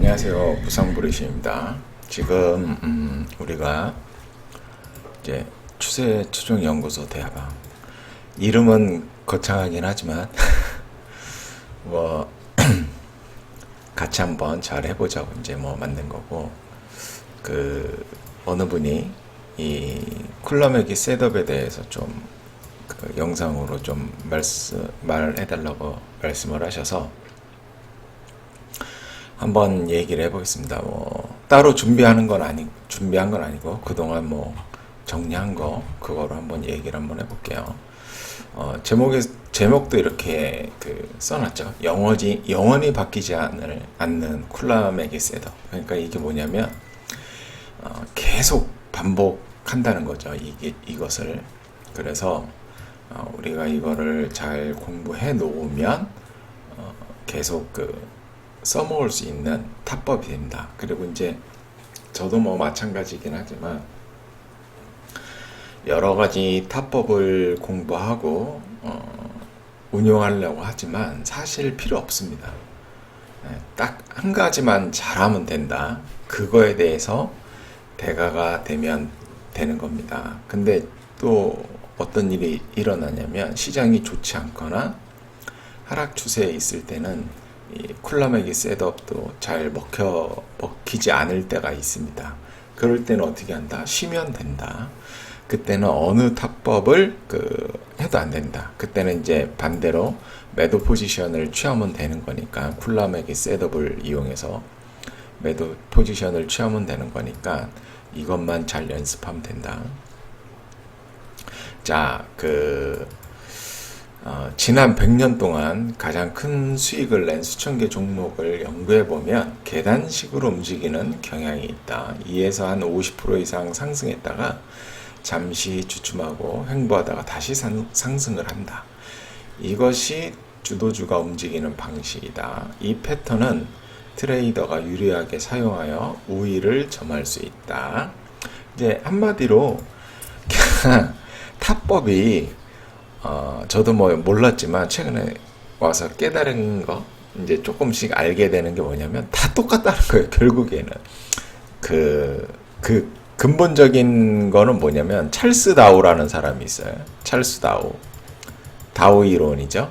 안녕하세요. 부상부리시입니다. 지금 우리가 이제 추세 추종 연구소 대화방 이름은 거창하긴 하지만 뭐 같이 한번 잘 해보자고 이제 뭐 만든 거고, 그 어느 분이 이 쿨러맥이 셋업에 대해서 좀 그 영상으로 좀 말해달라고 말씀을 하셔서 한번 얘기를 해보겠습니다. 뭐 따로 준비한 건 아니고 그동안 뭐 정리한 거 그거로 한번 얘기를 한번 해볼게요. 제목도 이렇게 써놨죠. 영원히 바뀌지 않는 쿨라맥이 셋업. 그러니까 이게 뭐냐면 계속 반복한다는 거죠. 이것을. 그래서 우리가 이거를 잘 공부해 놓으면 계속 써먹을 수 있는 탑법이 된다. 그리고 이제 저도 뭐 마찬가지긴 하지만 여러 가지 탑법을 공부하고 운용하려고 하지만 사실 필요 없습니다. 딱 한 가지만 잘하면 된다. 그거에 대해서 대가가 되면 되는 겁니다. 근데 또 어떤 일이 일어나냐면 시장이 좋지 않거나 하락 추세에 있을 때는 이 쿨라맥이 셋업도 잘 먹히지 않을 때가 있습니다. 그럴 때는 어떻게 한다? 쉬면 된다. 그때는 어느 탑법을 해도 안 된다. 그때는 이제 반대로 매도 포지션을 취하면 되는 거니까, 쿨라맥이 셋업을 이용해서 매도 포지션을 취하면 되는 거니까 이것만 잘 연습하면 된다. 자, 지난 100년 동안 가장 큰 수익을 낸 수천 개 종목을 연구해보면 계단식으로 움직이는 경향이 있다. 2에서 한 50% 이상 상승했다가 잠시 주춤하고 횡보하다가 다시 상승을 한다. 이것이 주도주가 움직이는 방식이다. 이 패턴은 트레이더가 유리하게 사용하여 우위를 점할 수 있다. 이제 한마디로 탑법이 저도 뭐 몰랐지만 최근에 와서 깨달은 거, 이제 조금씩 알게 되는 게 뭐냐면 다 똑같다는 거예요. 결국에는 그 근본적인 거는 뭐냐면 찰스 다오라는 사람이 있어요. 찰스 다오 이론이죠.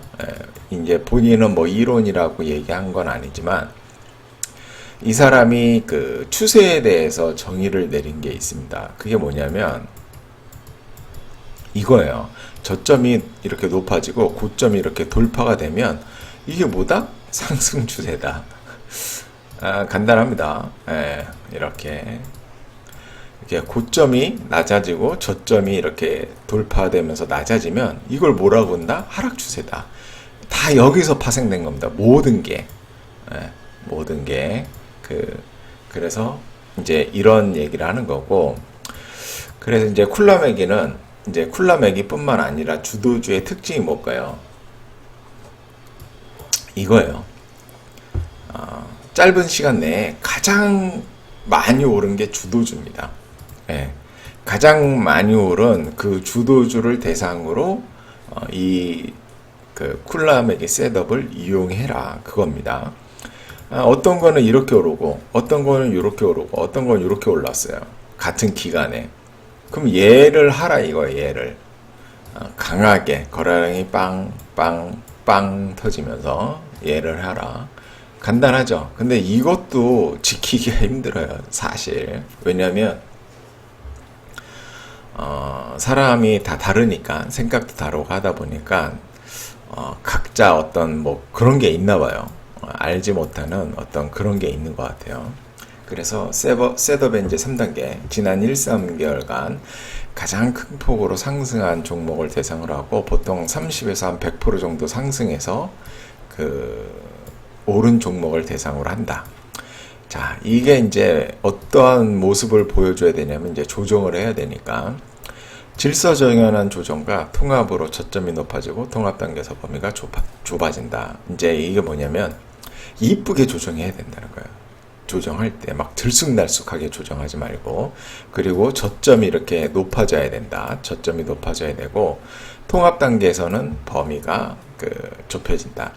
이제 본인은 뭐 이론이라고 얘기한 건 아니지만 이 사람이 추세에 대해서 정의를 내린 게 있습니다. 그게 뭐냐면 이거예요. 저점이 이렇게 높아지고 고점이 이렇게 돌파가 되면 이게 뭐다? 상승 추세다. 간단합니다. 이렇게 고점이 낮아지고 저점이 이렇게 돌파되면서 낮아지면 이걸 뭐라고 한다? 하락 추세다. 다 여기서 파생된 겁니다. 모든 게. 그래서 이제 이런 얘기를 하는 거고, 그래서 이제 쿨라맥이 뿐만 아니라 주도주의 특징이 뭘까요? 이거예요. 짧은 시간 내에 가장 많이 오른 게 주도주입니다. 가장 많이 오른 그 주도주를 대상으로 이 쿨라맥의 셋업을 이용해라, 그겁니다. 어떤 거는 이렇게 오르고 어떤 거는 이렇게 오르고 어떤 거는 이렇게 올랐어요. 같은 기간에. 그럼 얘를 하라 이거예요. 얘를 강하게 거래량이 빵빵빵 터지면서 얘를 하라. 간단하죠. 근데 이것도 지키기가 힘들어요, 사실. 왜냐면 사람이 다 다르니까, 생각도 다르고 하다 보니까 각자 어떤 뭐 그런 게 있나 봐요. 알지 못하는 어떤 그런 게 있는 것 같아요. 그래서 셋업의 이제 3단계, 지난 1~3개월간 가장 큰 폭으로 상승한 종목을 대상으로 하고, 보통 30에서 한 100% 정도 상승해서 오른 종목을 대상으로 한다. 자, 이게 이제 어떠한 모습을 보여줘야 되냐면 이제 조정을 해야 되니까, 질서정연한 조정과 통합으로 저점이 높아지고 통합 단계에서 범위가 좁아진다. 이제 이게 뭐냐면 이쁘게 조정해야 된다는 거예요. 조정할 때 막 들쑥날쑥하게 조정하지 말고, 그리고 저점이 이렇게 높아져야 된다. 저점이 높아져야 되고, 통합 단계에서는 범위가 좁혀진다.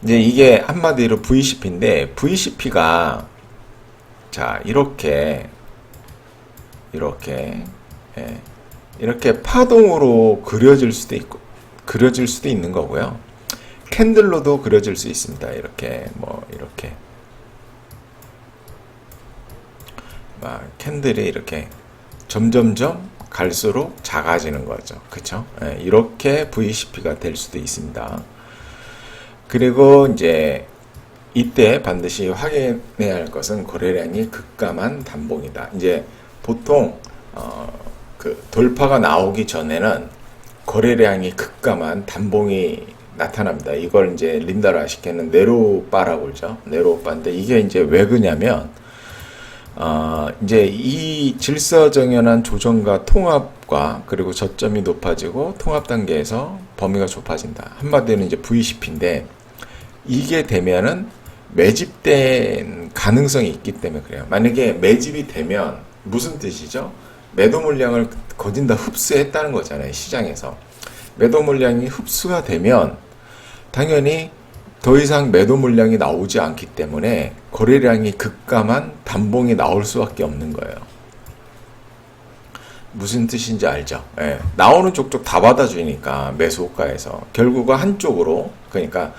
이제 이게 한마디로 VCP인데, VCP가 자, 이렇게 예, 이렇게 파동으로 그려질 수도 있고 그려질 수도 있는 거고요. 캔들로도 그려질 수 있습니다. 이렇게 이렇게 막 캔들이 이렇게 점점점 갈수록 작아지는 거죠. 그쵸? 예, 이렇게 VCP가 될 수도 있습니다. 그리고 이제 이때 반드시 확인해야 할 것은 거래량이 급감한 단봉이다. 이제 보통 그 돌파가 나오기 전에는 거래량이 급감한 단봉이 나타납니다. 이걸 이제 린다라시케는 네로바라고 그러죠. 네로바인데 이게 이제 왜 그러냐면 이제 이 질서정연한 조정과 통합과 그리고 저점이 높아지고 통합 단계에서 범위가 좁아진다. 한마디로 이제 VCP인데 이게 되면은 매집된 가능성이 있기 때문에 그래요. 만약에 매집이 되면 무슨 뜻이죠? 매도 물량을 거진 다 흡수했다는 거잖아요. 시장에서. 매도 물량이 흡수가 되면 당연히 더 이상 매도 물량이 나오지 않기 때문에 거래량이 급감한 단봉이 나올 수밖에 없는 거예요. 무슨 뜻인지 알죠? 예, 나오는 족족 다 받아주니까 매수 호가에서 결국은 한쪽으로 그러니까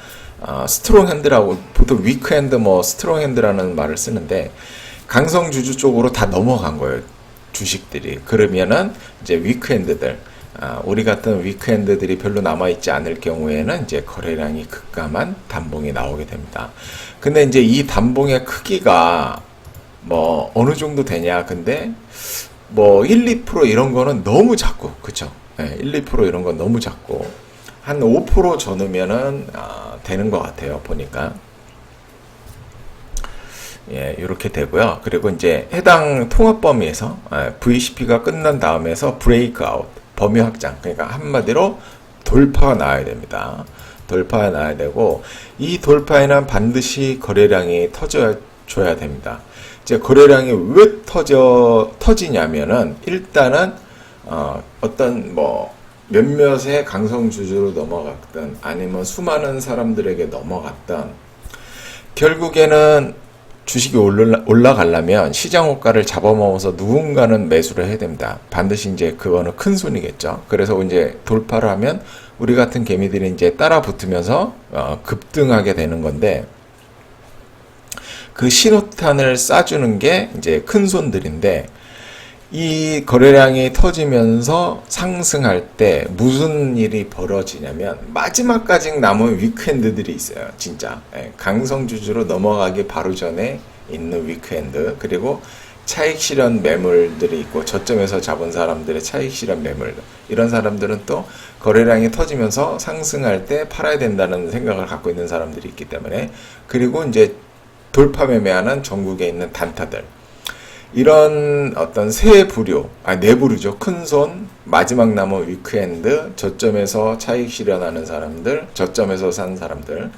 스트롱 핸드라고 보통 위크 핸드 스트롱 핸드라는 말을 쓰는데 강성 주주 쪽으로 다 넘어간 거예요. 주식들이. 그러면은 이제 위크 핸드들 우리 같은 위크핸드들이 별로 남아있지 않을 경우에는 이제 거래량이 급감한 단봉이 나오게 됩니다. 근데 이제 이 단봉의 크기가 어느 정도 되냐. 근데 1, 2% 이런 거는 너무 작고, 그쵸? 네, 1, 2% 이런 건 너무 작고, 한 5% 전후면은 되는 것 같아요. 보니까. 예, 이렇게 되고요. 그리고 이제 해당 통합 범위에서 VCP가 끝난 다음에서 브레이크아웃, 범위 확장. 그러니까 한마디로 돌파가 나와야 됩니다. 돌파가 나와야 되고 이 돌파에는 반드시 거래량이 터져줘야 됩니다. 이제 거래량이 왜 터지냐면은 일단은 어떤 몇몇의 강성 주주로 넘어갔든 아니면 수많은 사람들에게 넘어갔든 결국에는 주식이 올라가려면 시장 호가를 잡아먹어서 누군가는 매수를 해야 됩니다. 반드시 이제 그거는 큰 손이겠죠. 그래서 이제 돌파를 하면 우리 같은 개미들이 이제 따라 붙으면서 급등하게 되는 건데 그 신호탄을 쏴주는 게 이제 큰 손들인데 이 거래량이 터지면서 상승할 때 무슨 일이 벌어지냐면 마지막까지 남은 위크핸드들이 있어요. 진짜 강성 주주로 넘어가기 바로 전에 있는 위크핸드 그리고 차익 실현 매물들이 있고 저점에서 잡은 사람들의 차익 실현 매물 이런 사람들은 또 거래량이 터지면서 상승할 때 팔아야 된다는 생각을 갖고 있는 사람들이 있기 때문에 그리고 이제 돌파 매매하는 전국에 있는 단타들 이런 어떤 세 부류, 네 부류죠. 큰손, 마지막 남은 위크핸드, 저점에서 차익 실현하는 사람들, 저점에서 산 사람들,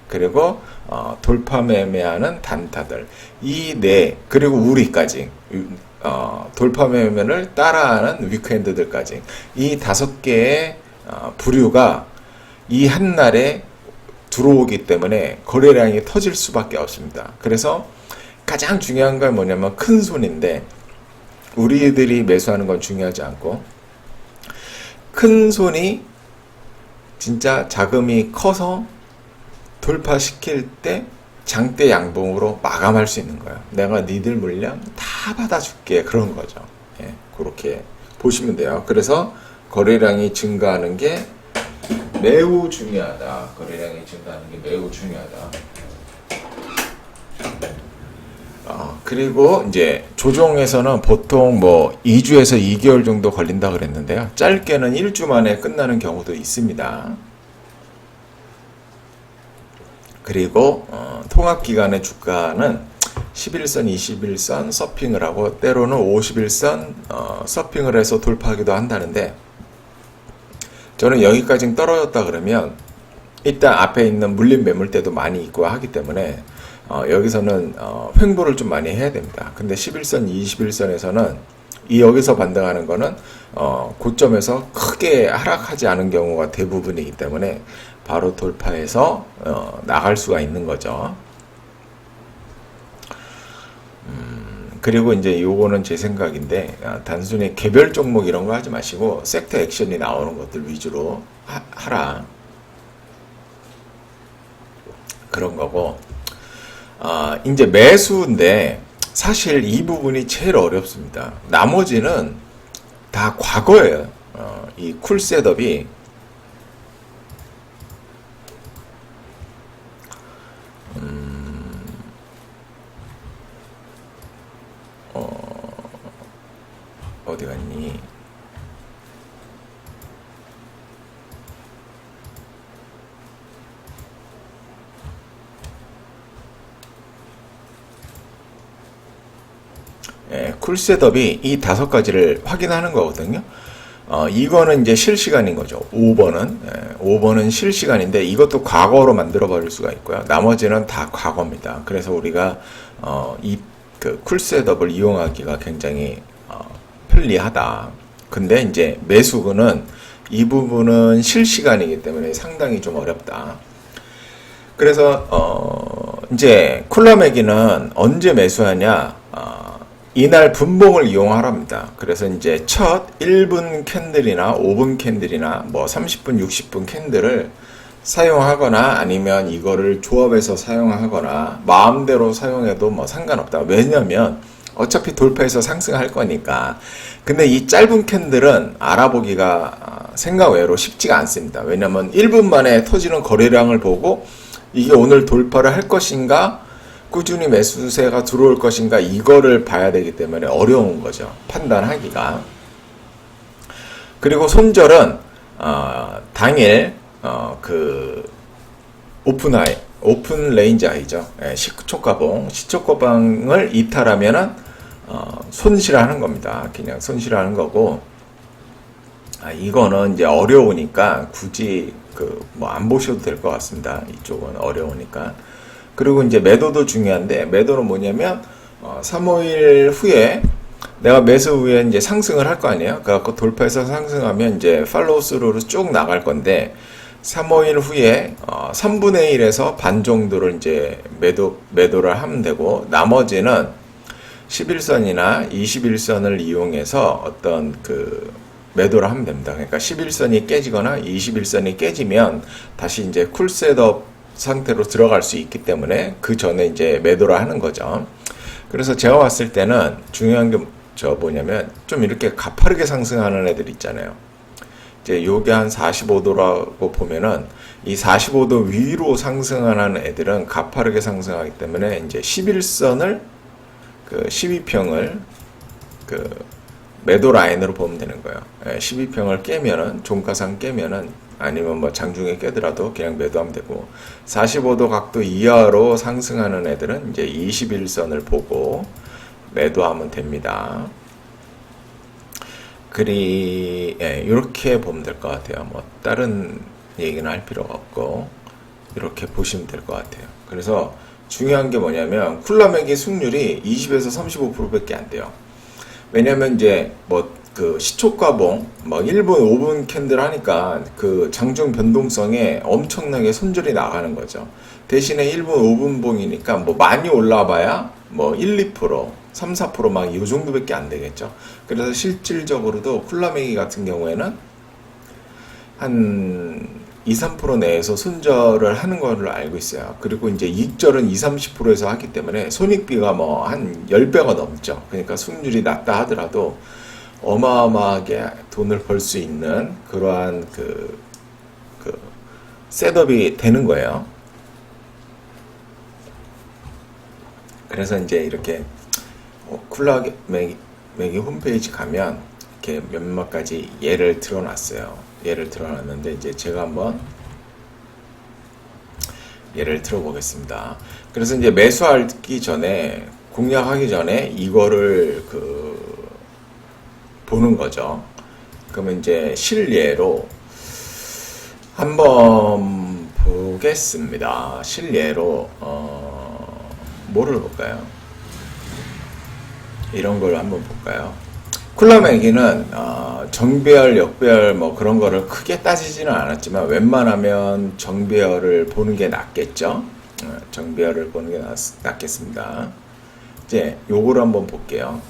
그리고 돌파 매매하는 단타들. 이 네, 그리고 우리까지 돌파 매매를 따라하는 위크핸드들까지. 이 5개의 부류가 이 한날에 들어오기 때문에 거래량이 터질 수밖에 없습니다. 그래서 가장 중요한 건 뭐냐면 큰 손인데 우리들이 매수하는 건 중요하지 않고 큰 손이 진짜 자금이 커서 돌파시킬 때 장대 양봉으로 마감할 수 있는 거예요. 내가 니들 물량 다 받아줄게 그런 거죠. 예, 그렇게 보시면 돼요. 그래서 거래량이 증가하는 게 매우 중요하다. 거래량이 증가하는 게 매우 중요하다. 그리고 이제 조정에서는 보통 2주에서 2개월 정도 걸린다 그랬는데요. 짧게는 1주 만에 끝나는 경우도 있습니다. 그리고 통합기간의 주가는 11선, 21선 서핑을 하고 때로는 51선 서핑을 해서 돌파하기도 한다는데 저는 여기까지 떨어졌다 그러면 일단 앞에 있는 물린 매물대도 많이 있고 하기 때문에 여기서는 횡보를 좀 많이 해야 됩니다. 근데 11선, 21선에서는 여기서 반등하는 거는 고점에서 크게 하락하지 않은 경우가 대부분이기 때문에 바로 돌파해서 나갈 수가 있는 거죠. 그리고 이제 요거는 제 생각인데, 단순히 개별 종목 이런 거 하지 마시고 섹터 액션이 나오는 것들 위주로 하라. 그런 거고, 이제 매수인데 사실 이 부분이 제일 어렵습니다. 나머지는 다 과거예요. 이 쿨 셋업이 어디 갔니? 예, 쿨 셋업이 이 5가지를 확인하는 거거든요. 이거는 이제 실시간인 거죠. 5번은 실시간인데 이것도 과거로 만들어 버릴 수가 있고요. 나머지는 다 과거입니다. 그래서 우리가 이 그 쿨 셋업을 이용하기가 굉장히 편리하다. 근데 이제 매수는 이 부분은 실시간이기 때문에 상당히 좀 어렵다. 그래서 이제 쿨라매기는 언제 매수하냐? 이날 분봉을 이용하랍니다. 그래서 이제 첫 1분 캔들이나 5분 캔들이나 뭐 30분, 60분 캔들을 사용하거나 아니면 이거를 조합해서 사용하거나 마음대로 사용해도 뭐 상관없다. 왜냐면 어차피 돌파해서 상승할 거니까. 근데 이 짧은 캔들은 알아보기가 생각 외로 쉽지가 않습니다. 왜냐면 1분 만에 터지는 거래량을 보고 이게 오늘 돌파를 할 것인가, 꾸준히 매수세가 들어올 것인가, 이거를 봐야 되기 때문에 어려운 거죠. 판단하기가. 그리고 손절은 당일 그 오픈 레인지 아이죠. 시초가방을 이탈하면은 손실하는 겁니다. 그냥 손실하는 거고, 이거는 이제 어려우니까 굳이 뭐 안 보셔도 될 것 같습니다. 이쪽은 어려우니까. 그리고 이제 매도도 중요한데, 매도는 뭐냐면 3, 5일 후에 내가 매수 후에 이제 상승을 할 거 아니에요. 그래갖고 돌파해서 상승하면 이제 팔로우 스루로 쭉 나갈 건데, 3, 5일 후에 3분의 1에서 반 정도를 이제 매도를 하면 되고, 나머지는 11선이나 21선을 이용해서 어떤 그 매도를 하면 됩니다. 그러니까 11선이 깨지거나 21선이 깨지면 다시 이제 쿨 셋업 상태로 들어갈 수 있기 때문에 그 전에 이제 매도를 하는 거죠. 그래서 제가 봤을 때는 중요한 게 뭐냐면 좀 이렇게 가파르게 상승하는 애들 있잖아요. 이제 요게 한 45도라고 보면은 이 45도 위로 상승하는 애들은 가파르게 상승하기 때문에 이제 11선을 그 12평을 그 매도 라인으로 보면 되는 거예요. 12평을 깨면은 종가상 깨면은 아니면 뭐 장중에 깨더라도 그냥 매도하면 되고, 45도 각도 이하로 상승하는 애들은 이제 21선을 보고 매도하면 됩니다. 이렇게 보면 될 것 같아요. 뭐 다른 얘기는 할 필요가 없고 이렇게 보시면 될 것 같아요. 그래서 중요한 게 뭐냐면 쿨라맥의 승률이 20에서 35%밖에 안 돼요. 왜냐면 이제 뭐 그 시초가봉 막 1분, 5분 캔들 하니까 그 장중 변동성에 엄청나게 손절이 나가는 거죠. 대신에 1분, 5분 봉이니까 뭐 많이 올라봐야 뭐 1, 2%, 3, 4% 막 이 정도밖에 안 되겠죠. 그래서 실질적으로도 쿨라맥이 같은 경우에는 한 2, 3% 내에서 손절을 하는 걸로 알고 있어요. 그리고 이제 이익절은 2, 30%에서 하기 때문에 손익비가 뭐 한 10배가 넘죠. 그러니까 수익률이 낮다 하더라도 어마어마하게 돈을 벌 수 있는 그러한 그 셋업이 되는 거예요. 그래서 이제 이렇게 쿨라맥이 홈페이지 가면 이렇게 몇몇 가지 예를 들어놨어요. 예를 들어놨는데 이제 제가 한번 예를 들어보겠습니다. 그래서 이제 매수하기 전에, 공략하기 전에 이거를 보는 거죠. 그러면 이제 실예로 한번 보겠습니다. 실예로 뭐를 볼까요? 이런 걸 한번 볼까요? 쿨라맥이는 정배열, 역배열 뭐 그런 거를 크게 따지지는 않았지만 웬만하면 정배열을 보는 게 낫겠죠. 정배열을 보는 게 낫겠습니다. 이제 요거를 한번 볼게요.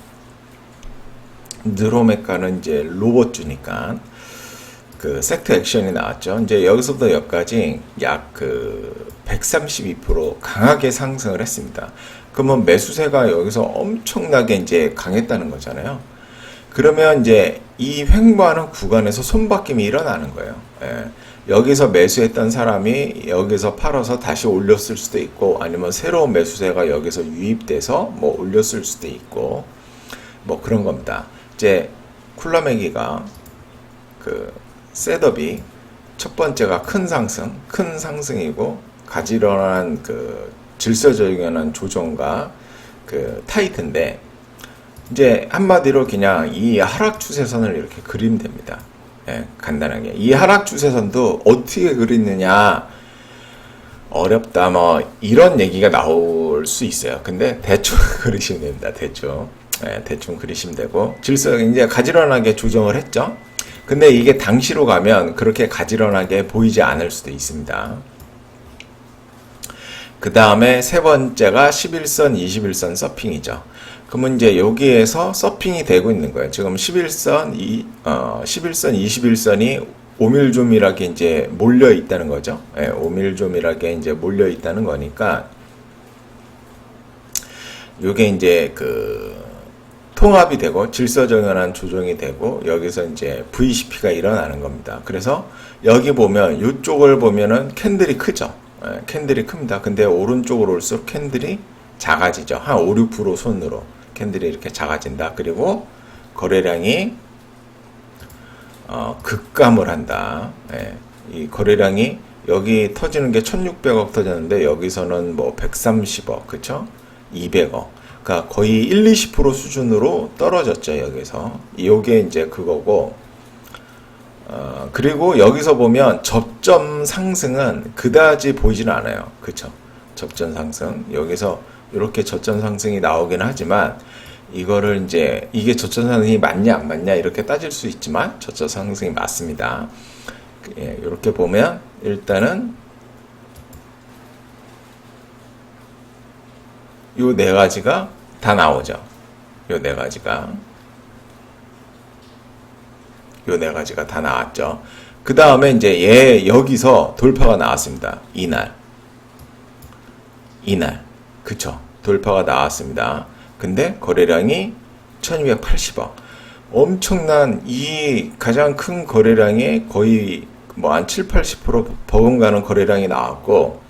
느로메카는 이제 로봇주니까 그 섹터 액션이 나왔죠. 이제 여기서부터 여기까지 약 그 132% 강하게 상승을 했습니다. 그러면 매수세가 여기서 엄청나게 이제 강했다는 거잖아요. 그러면 이제 이 횡보하는 구간에서 손바뀜이 일어나는 거예요. 예. 여기서 매수했던 사람이 여기서 팔아서 다시 올렸을 수도 있고, 아니면 새로운 매수세가 여기서 유입돼서 뭐 올렸을 수도 있고, 뭐 그런 겁니다. 이제 쿨러매기가 그 셋업이 첫 번째가 큰 상승이고 가지런한 그 질서정연한 조정과 그 타이트인데, 이제 한마디로 그냥 이 하락 추세선을 이렇게 그리면 됩니다. 예, 간단하게. 이 하락 추세선도 어떻게 그리느냐 어렵다 뭐 이런 얘기가 나올 수 있어요. 근데 대충 그리시면 됩니다. 대충. 예, 대충 그리시면 되고, 질서 이제 가지런하게 조정을 했죠. 근데 이게 당시로 가면 그렇게 가지런하게 보이지 않을 수도 있습니다. 그 다음에 세 번째가 11선, 21선 서핑이죠. 그러면 이제 여기에서 서핑이 되고 있는 거예요. 지금 11선, 21선이 오밀조밀하게 이제 몰려 있다는 거죠. 예, 오밀조밀하게 이제 몰려 있다는 거니까, 요게 이제 그 통합이 되고 질서정연한 조정이 되고 여기서 이제 VCP가 일어나는 겁니다. 그래서 여기 보면 이쪽을 보면은 캔들이 크죠. 예, 캔들이 큽니다. 근데 오른쪽으로 올수록 캔들이 작아지죠. 한 5, 6% 손으로 캔들이 이렇게 작아진다. 그리고 거래량이 급감을 한다. 예, 이 거래량이 여기 터지는 게 1600억 터졌는데 여기서는 뭐 130억, 그쵸? 200억. 그러니까 거의 1, 20% 수준으로 떨어졌죠, 여기서. 요게 이제 그거고, 그리고 여기서 보면 접점 상승은 그다지 보이지는 않아요. 그쵸? 접점 상승. 여기서 이렇게 접점 상승이 나오긴 하지만, 이거를 이제, 이게 접점 상승이 맞냐, 안 맞냐, 이렇게 따질 수 있지만, 접점 상승이 맞습니다. 예, 이렇게 보면, 일단은, 요 네 가지가 다 나오죠. 요 네 가지가 다 나왔죠. 그 다음에 이제 여기서 돌파가 나왔습니다. 이날. 그쵸? 돌파가 나왔습니다. 근데 거래량이 1280억. 엄청난 이 가장 큰 거래량이 거의 뭐 한 7, 80% 버금가는 거래량이 나왔고,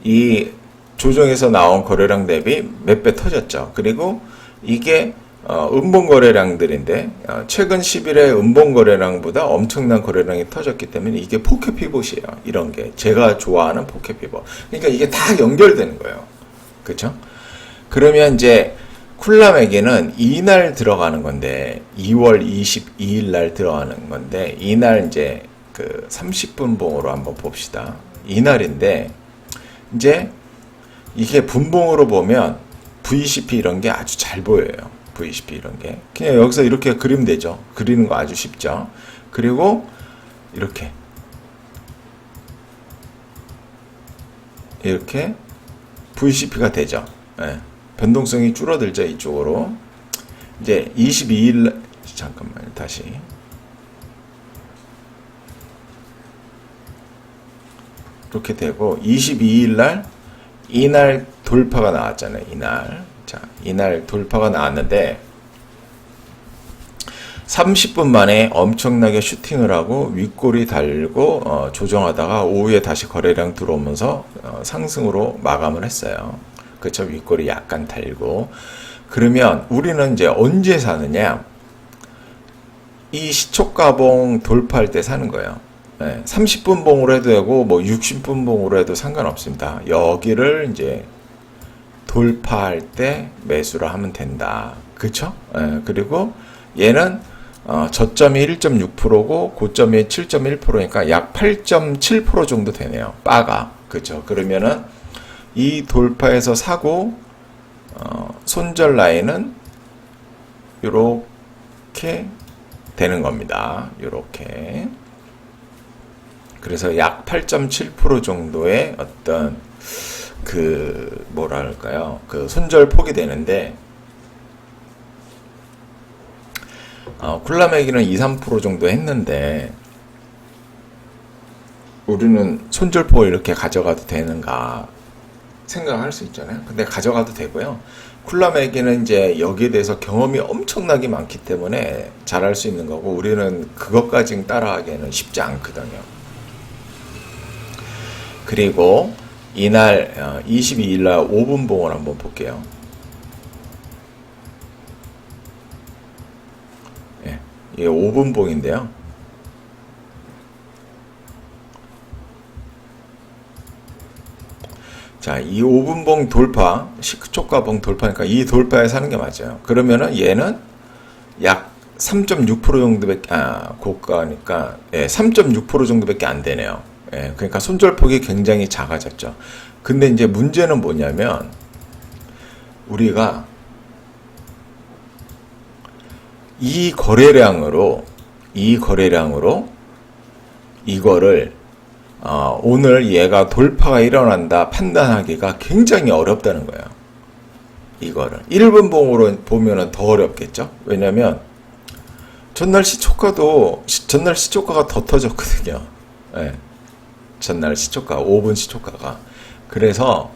이 조정에서 나온 거래량 대비 몇 배 터졌죠. 그리고 이게 음봉 거래량들인데 최근 10일의 음봉 거래량보다 엄청난 거래량이 터졌기 때문에 이게 포켓 피봇이에요. 이런 게 제가 좋아하는 포켓 피봇. 그러니까 이게 다 연결되는 거예요. 그렇죠? 그러면 이제 쿨라맥에는 이날 들어가는 건데 2월 22일 날 들어가는 건데, 이날 이제 그 30분 봉으로 한번 봅시다. 이날인데 이제 이게 분봉으로 보면 VCP 이런 게 아주 잘 보여요. VCP 이런 게. 그냥 여기서 이렇게 그리면 되죠. 그리는 거 아주 쉽죠. 그리고 이렇게 VCP가 되죠. 네. 변동성이 줄어들죠. 이쪽으로. 이제 22일, 잠깐만요. 다시. 이렇게 되고 22일 날 이날 돌파가 나왔잖아요. 이날 돌파가 나왔는데 30분 만에 엄청나게 슈팅을 하고 윗골이 달고 조정하다가 오후에 다시 거래량 들어오면서 상승으로 마감을 했어요. 그렇죠? 윗골이 약간 달고. 그러면 우리는 이제 언제 사느냐? 이 시초가봉 돌파할 때 사는 거예요. 네, 30분 봉으로 해도 되고 뭐 60분 봉으로 해도 상관없습니다. 여기를 이제 돌파할 때 매수를 하면 된다. 그쵸? 네, 그리고 얘는 저점이 1.6%고 고점이 7.1%니까 약 8.7% 정도 되네요. 바가. 그쵸? 그러면은 이 돌파에서 사고 손절 라인은 요렇게 되는 겁니다. 요렇게. 그래서 약 8.7% 정도의 어떤 그 뭐랄까요? 그 손절폭이 되는데 쿨라매기는 2-3% 정도 했는데 우리는 손절폭을 이렇게 가져가도 되는가 생각할 수 있잖아요. 근데 가져가도 되고요. 쿨라매기는 이제 여기에 대해서 경험이 엄청나게 많기 때문에 잘할 수 있는 거고 우리는 그것까지 따라하기에는 쉽지 않거든요. 그리고 이날 22일 날 5분 봉을 한번 볼게요. 예, 이게 5분 봉인데요. 자, 이 5분봉 돌파, 시초가봉 돌파니까 이 돌파에 사는 게 맞아요. 그러면은 얘는 약 3.6% 정도밖에, 고가니까, 예, 3.6% 정도밖에 안 되네요. 예, 그러니까 손절폭이 굉장히 작아졌죠. 근데 이제 문제는 뭐냐면, 우리가 이 거래량으로 이거를 오늘 얘가 돌파가 일어난다 판단하기가 굉장히 어렵다는 거예요. 이거를 1분 봉으로 보면은 더 어렵겠죠. 왜냐면 전날 시초가가 더 터졌거든요. 네. 전날 시초가 5분 시초가가 그래서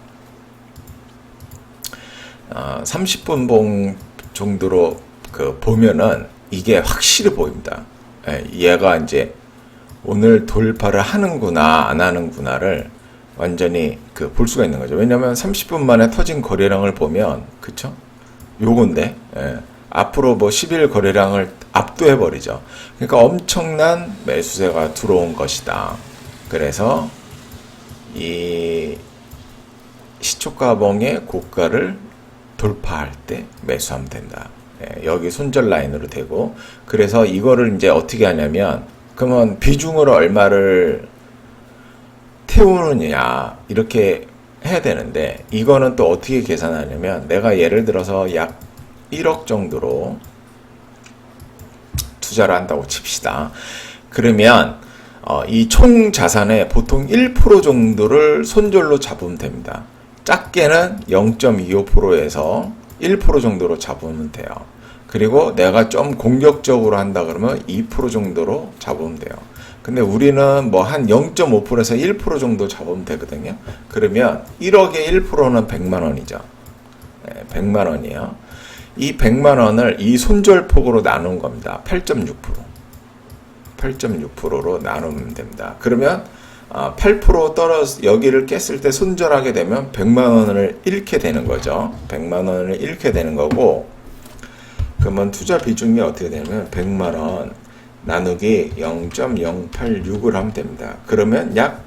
30분 봉 정도로 보면은 이게 확실히 보입니다. 네. 얘가 이제 오늘 돌파를 하는구나 안 하는구나를 완전히 볼 수가 있는 거죠. 왜냐하면 30분 만에 터진 거래량을 보면 그쵸? 요건데 앞으로 뭐 10일 거래량을 압도해 버리죠. 그러니까 엄청난 매수세가 들어온 것이다. 그래서 이 시초가봉의 고가를 돌파할 때 매수하면 된다. 여기 손절 라인으로 되고 그래서 이거를 이제 어떻게 하냐면 그러면 비중으로 얼마를 태우느냐 이렇게 해야 되는데 이거는 또 어떻게 계산하냐면 내가 예를 들어서 약 1억 정도로 투자를 한다고 칩시다. 그러면 이 총 자산의 보통 1% 정도를 손절로 잡으면 됩니다. 작게는 0.25%에서 1% 정도로 잡으면 돼요. 그리고 내가 좀 공격적으로 한다 그러면 2% 정도로 잡으면 돼요. 근데 우리는 뭐 한 0.5%에서 1% 정도 잡으면 되거든요. 그러면 1억의 1%는 100만 원이죠. 100만 원이에요. 이 100만 원을 이 손절폭으로 나눈 겁니다. 8.6%. 8.6%로 나누면 됩니다. 그러면 8% 떨어져 여기를 깼을 때 손절하게 되면 100만 원을 잃게 되는 거죠. 100만 원을 잃게 되는 거고 그러면 투자 비중이 어떻게 되냐면 100만 원 나누기 0.086을 하면 됩니다. 그러면 약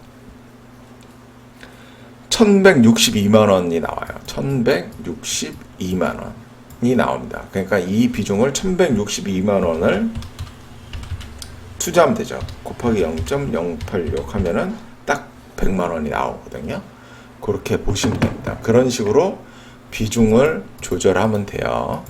1162만 원이 나와요. 1162만 원이 나옵니다. 그러니까 이 비중을 1162만 원을 투자하면 되죠. 곱하기 0.086 하면은 딱 100만 원이 나오거든요. 그렇게 보시면 됩니다. 그런 식으로 비중을 조절하면 돼요.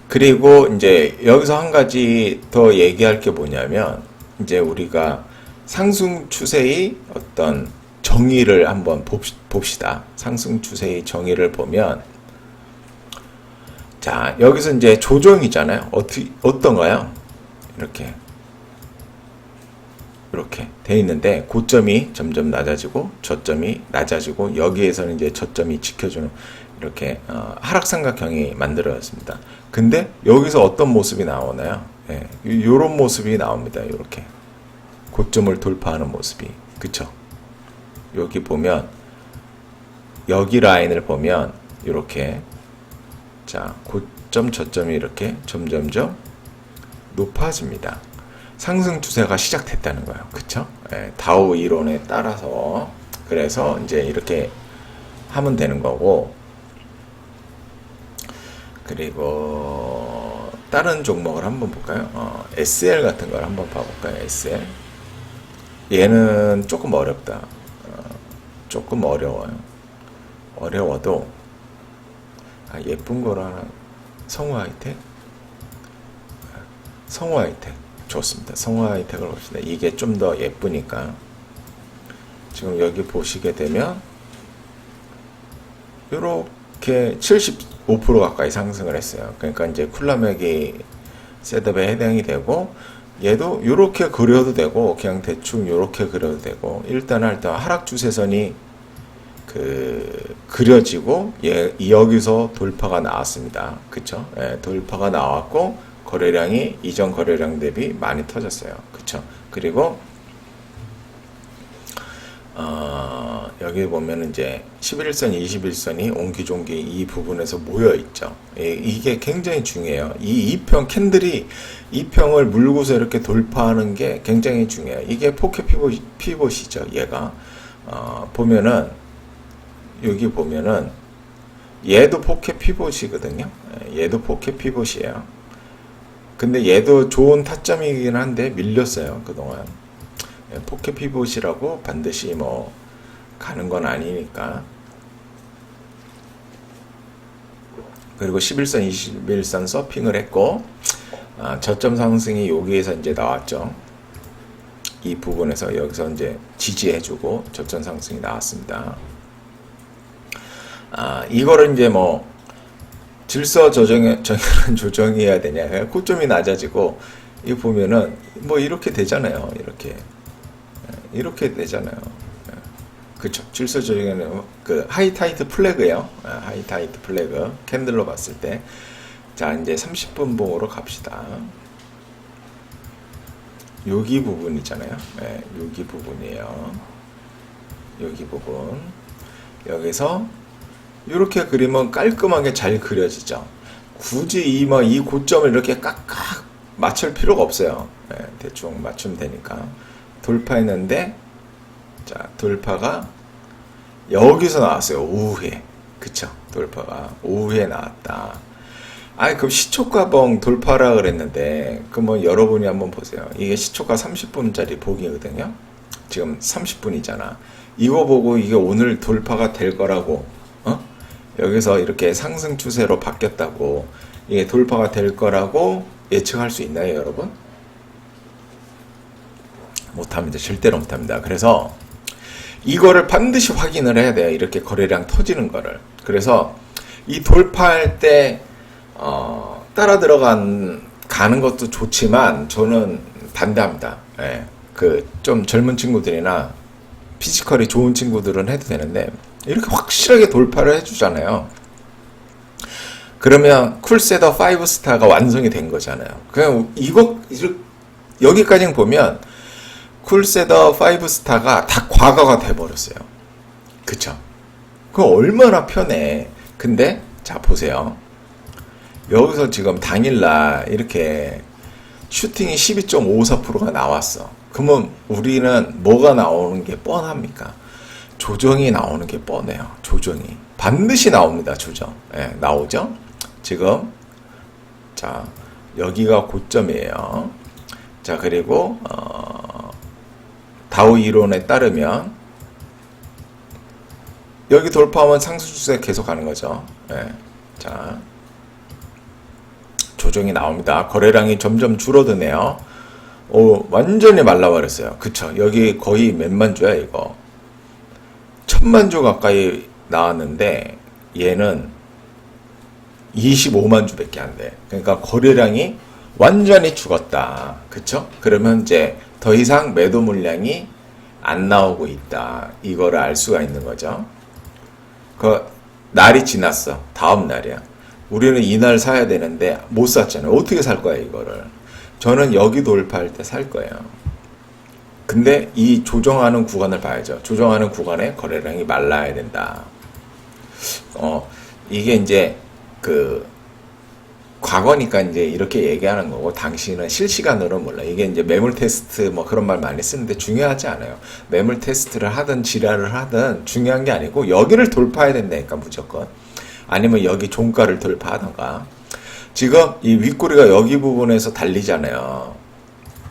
그리고 이제 여기서 한 가지 더 얘기할 게 뭐냐면 이제 우리가 상승 추세의 어떤 정의를 한번 봅시다. 상승 추세의 정의를 보면 자, 여기서 이제 조정이잖아요. 어떤가요? 이렇게 돼 있는데 고점이 점점 낮아지고 저점이 낮아지고 여기에서는 이제 저점이 지켜주는 이렇게 하락삼각형이 만들어졌습니다. 근데 여기서 어떤 모습이 나오나요? 이런 모습이 나옵니다. 이렇게 고점을 돌파하는 모습이 그쵸? 여기 보면 여기 라인을 보면 이렇게 자 고점 저점이 이렇게 점점점 높아집니다. 상승 추세가 시작됐다는 거예요. 그쵸? 다우 이론에 따라서 그래서 이제 이렇게 하면 되는 거고 그리고 다른 종목을 한번 볼까요? SL 같은 걸 한번 봐볼까요? SL 얘는 조금 어렵다. 조금 어려워요. 어려워도 예쁜 거로 하나 성우하이텍 좋습니다. 성우하이텍을 봅시다. 이게 좀 더 예쁘니까 지금 여기 보시게 되면 요렇게 75% 가까이 상승을 했어요. 그러니까 이제 쿨라맥이 셋업에 해당이 되고, 얘도 요렇게 그려도 되고 그냥 대충 요렇게 그려도 되고, 일단 하락 추세선이 그려지고 여기서 돌파가 나왔습니다. 그쵸? 예, 돌파가 나왔고 거래량이 이전 거래량 대비 많이 터졌어요. 그쵸? 그리고 여기 보면 이제 11선, 21선이 옹기종기 이 부분에서 모여 있죠. 이게 굉장히 중요해요. 이 2평 캔들이 2평을 물고서 이렇게 돌파하는 게 굉장히 중요해요. 이게 포켓 피봇이죠. 얘가 보면은 여기 보면은 얘도 포켓 피봇이거든요. 얘도 포켓 피봇이에요. 근데 얘도 좋은 타점이긴 한데 밀렸어요. 그동안. 포켓 피봇이라고 반드시 뭐 가는 건 아니니까. 그리고 11선, 21선 서핑을 했고, 저점 상승이 여기에서 이제 나왔죠. 이 부분에서 여기서 이제 지지해주고 저점 상승이 나왔습니다. 이거를 이제 뭐 질서 조정해야 되냐? 고점이 낮아지고 이거 보면은 뭐 이렇게 되잖아요. 이렇게 되잖아요. 그쵸? 질서 조정에는 그 하이타이트 플래그예요. 하이타이트 플래그 캔들로 봤을 때. 자, 이제 30분 봉으로 갑시다. 여기 부분이잖아요. 네, 여기 부분이에요. 여기 부분. 여기서 이렇게 그리면 깔끔하게 잘 그려지죠. 굳이 이 고점을 이렇게 깍깍 맞출 필요가 없어요. 네, 대충 맞추면 되니까. 돌파했는데, 자, 돌파가 여기서 나왔어요. 오후에. 그쵸? 돌파가 오후에 나왔다. 그럼 시초가봉 돌파라 그랬는데, 그러면 여러분이 한번 보세요. 이게 시초가 30분짜리 봉이거든요. 지금 30분이잖아. 이거 보고 이게 오늘 돌파가 될 거라고, 여기서 이렇게 상승 추세로 바뀌었다고, 이게 돌파가 될 거라고 예측할 수 있나요, 여러분? 못합니다. 절대로 못합니다. 그래서 이거를 반드시 확인을 해야 돼요. 이렇게 거래량 터지는 거를. 그래서 이 돌파할 때 따라 가는 것도 좋지만 저는 반대합니다. 예. 좀 젊은 친구들이나 피지컬이 좋은 친구들은 해도 되는데 이렇게 확실하게 돌파를 해주잖아요. 그러면 쿨셋업 5스타가 완성이 된 거잖아요. 그냥 여기까지 보면 쿨셋업 5스타가 다 과거가 돼버렸어요. 그쵸? 그거 얼마나 편해. 근데 자 보세요. 여기서 지금 당일날 이렇게 슈팅이 12.54%가 나왔어. 그러면 우리는 뭐가 나오는 게 뻔합니까? 조정이 나오는 게 뻔해요. 조정이 반드시 나옵니다. 조정. 예, 나오죠? 지금 자 여기가 고점이에요. 자 그리고 다우 이론에 따르면 여기 돌파하면 상승 추세 계속 가는 거죠. 예, 자 조정이 나옵니다. 거래량이 점점 줄어드네요. 완전히 말라버렸어요. 그쵸? 여기 거의 몇만 주야 이거. 1000만 주 가까이 나왔는데 얘는 25만 주밖에 안 돼. 그러니까 거래량이 완전히 죽었다. 그쵸? 그러면 이제 더 이상 매도 물량이 안 나오고 있다. 이거를 알 수가 있는 거죠. 날이 지났어. 다음 날이야. 우리는 이날 사야 되는데 못 샀잖아요. 어떻게 살 거야 이거를? 저는 여기 돌파할 때 살 거예요. 근데 이 조정하는 구간을 봐야죠. 조정하는 구간에 거래량이 말라야 된다. 이게 이제 과거니까 이제 이렇게 얘기하는 거고, 당신은 실시간으로 몰라. 이게 이제 매물 테스트 뭐 그런 말 많이 쓰는데 중요하지 않아요. 매물 테스트를 하든 지랄을 하든 중요한 게 아니고 여기를 돌파해야 된다니까 무조건. 아니면 여기 종가를 돌파하던가. 지금 이 윗꼬리가 여기 부분에서 달리잖아요.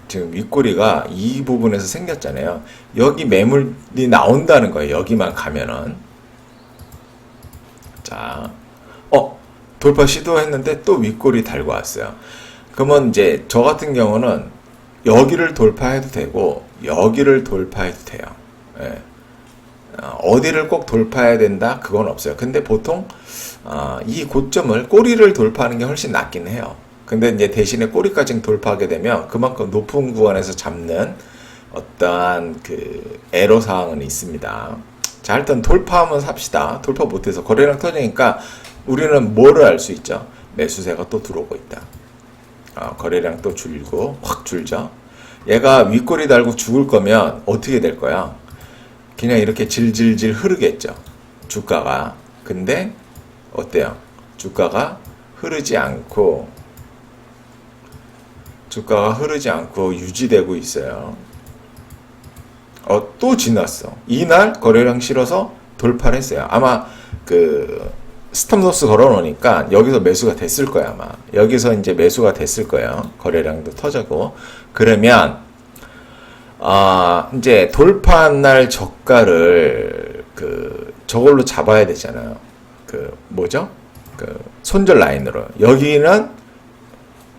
지금 윗꼬리가 이 부분에서 생겼잖아요. 여기 매물이 나온다는 거예요. 여기만 가면은. 자, 돌파 시도했는데 또 윗꼬리 달고 왔어요. 그러면 이제 저 같은 경우는 여기를 돌파해도 되고 여기를 돌파해도 돼요. 예. 어디를 꼭 돌파해야 된다? 그건 없어요. 근데 보통 이 고점을 꼬리를 돌파하는 게 훨씬 낫긴 해요. 근데 이제 대신에 꼬리까지 돌파하게 되면 그만큼 높은 구간에서 잡는 어떠한 그 애로 사항은 있습니다. 자, 일단 돌파하면 삽시다. 돌파 못해서 거래량 터지니까 우리는 뭐를 알 수 있죠? 매수세가 또 들어오고 있다. 거래량 또 줄고 확 줄죠. 얘가 윗꼬리 달고 죽을 거면 어떻게 될 거야? 그냥 이렇게 질질질 흐르겠죠. 주가가. 근데 어때요? 주가가 흐르지 않고 유지되고 있어요. 또 지났어. 이날 거래량 실어서 돌파를 했어요. 아마 그 스톱로스 걸어놓으니까 여기서 매수가 됐을 거야. 아마 여기서 이제 매수가 됐을 거예요. 거래량도 터지고. 그러면 이제 돌파한 날 저가를 저걸로 잡아야 되잖아요. 뭐죠? 손절 라인으로. 여기는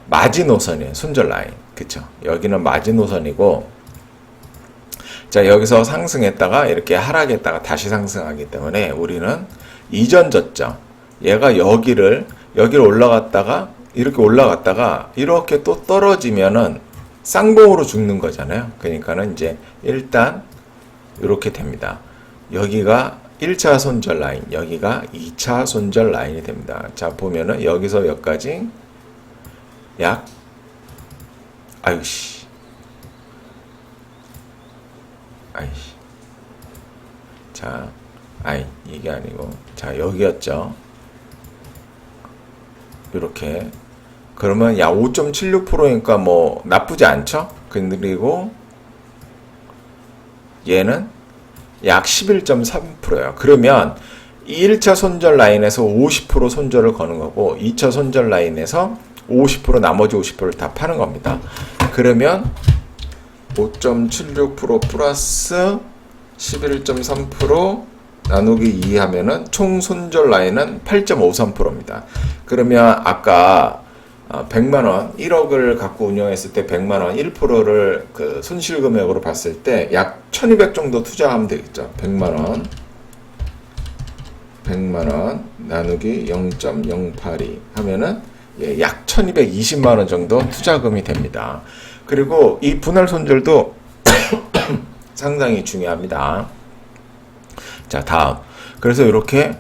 마지노선이에요. 손절 라인. 그쵸? 여기는 마지노선이고, 자, 여기서 상승했다가 이렇게 하락했다가 다시 상승하기 때문에 우리는 이전 저점, 얘가 여기를 올라갔다가 이렇게 또 떨어지면은 쌍봉으로 죽는 거잖아요. 그러니까는 이제 일단 이렇게 됩니다. 여기가 1차 손절 라인, 여기가 2차 손절 라인이 됩니다. 자, 보면은 여기서 여기까지 아이씨. 자, 이게 아니고, 자, 여기였죠. 이렇게. 그러면 5.76%니까 뭐 나쁘지 않죠? 그리고 얘는 약 11.3%예요. 그러면 1차 손절 라인에서 50% 손절을 거는 거고 2차 손절 라인에서 50% 나머지 50%를 다 파는 겁니다. 그러면 5.76% 플러스 11.3% 나누기 2 하면은 총 손절 라인은 8.53%입니다. 그러면 아까 100만원, 1억을 갖고 운영했을 때 100만원, 1%를 그 손실 금액으로 봤을 때 약 1200 정도 투자하면 되겠죠. 100만원 나누기 0.082 하면은 약 1220만원 정도 투자금이 됩니다. 그리고 이 분할 손절도 상당히 중요합니다. 자, 다음. 그래서 이렇게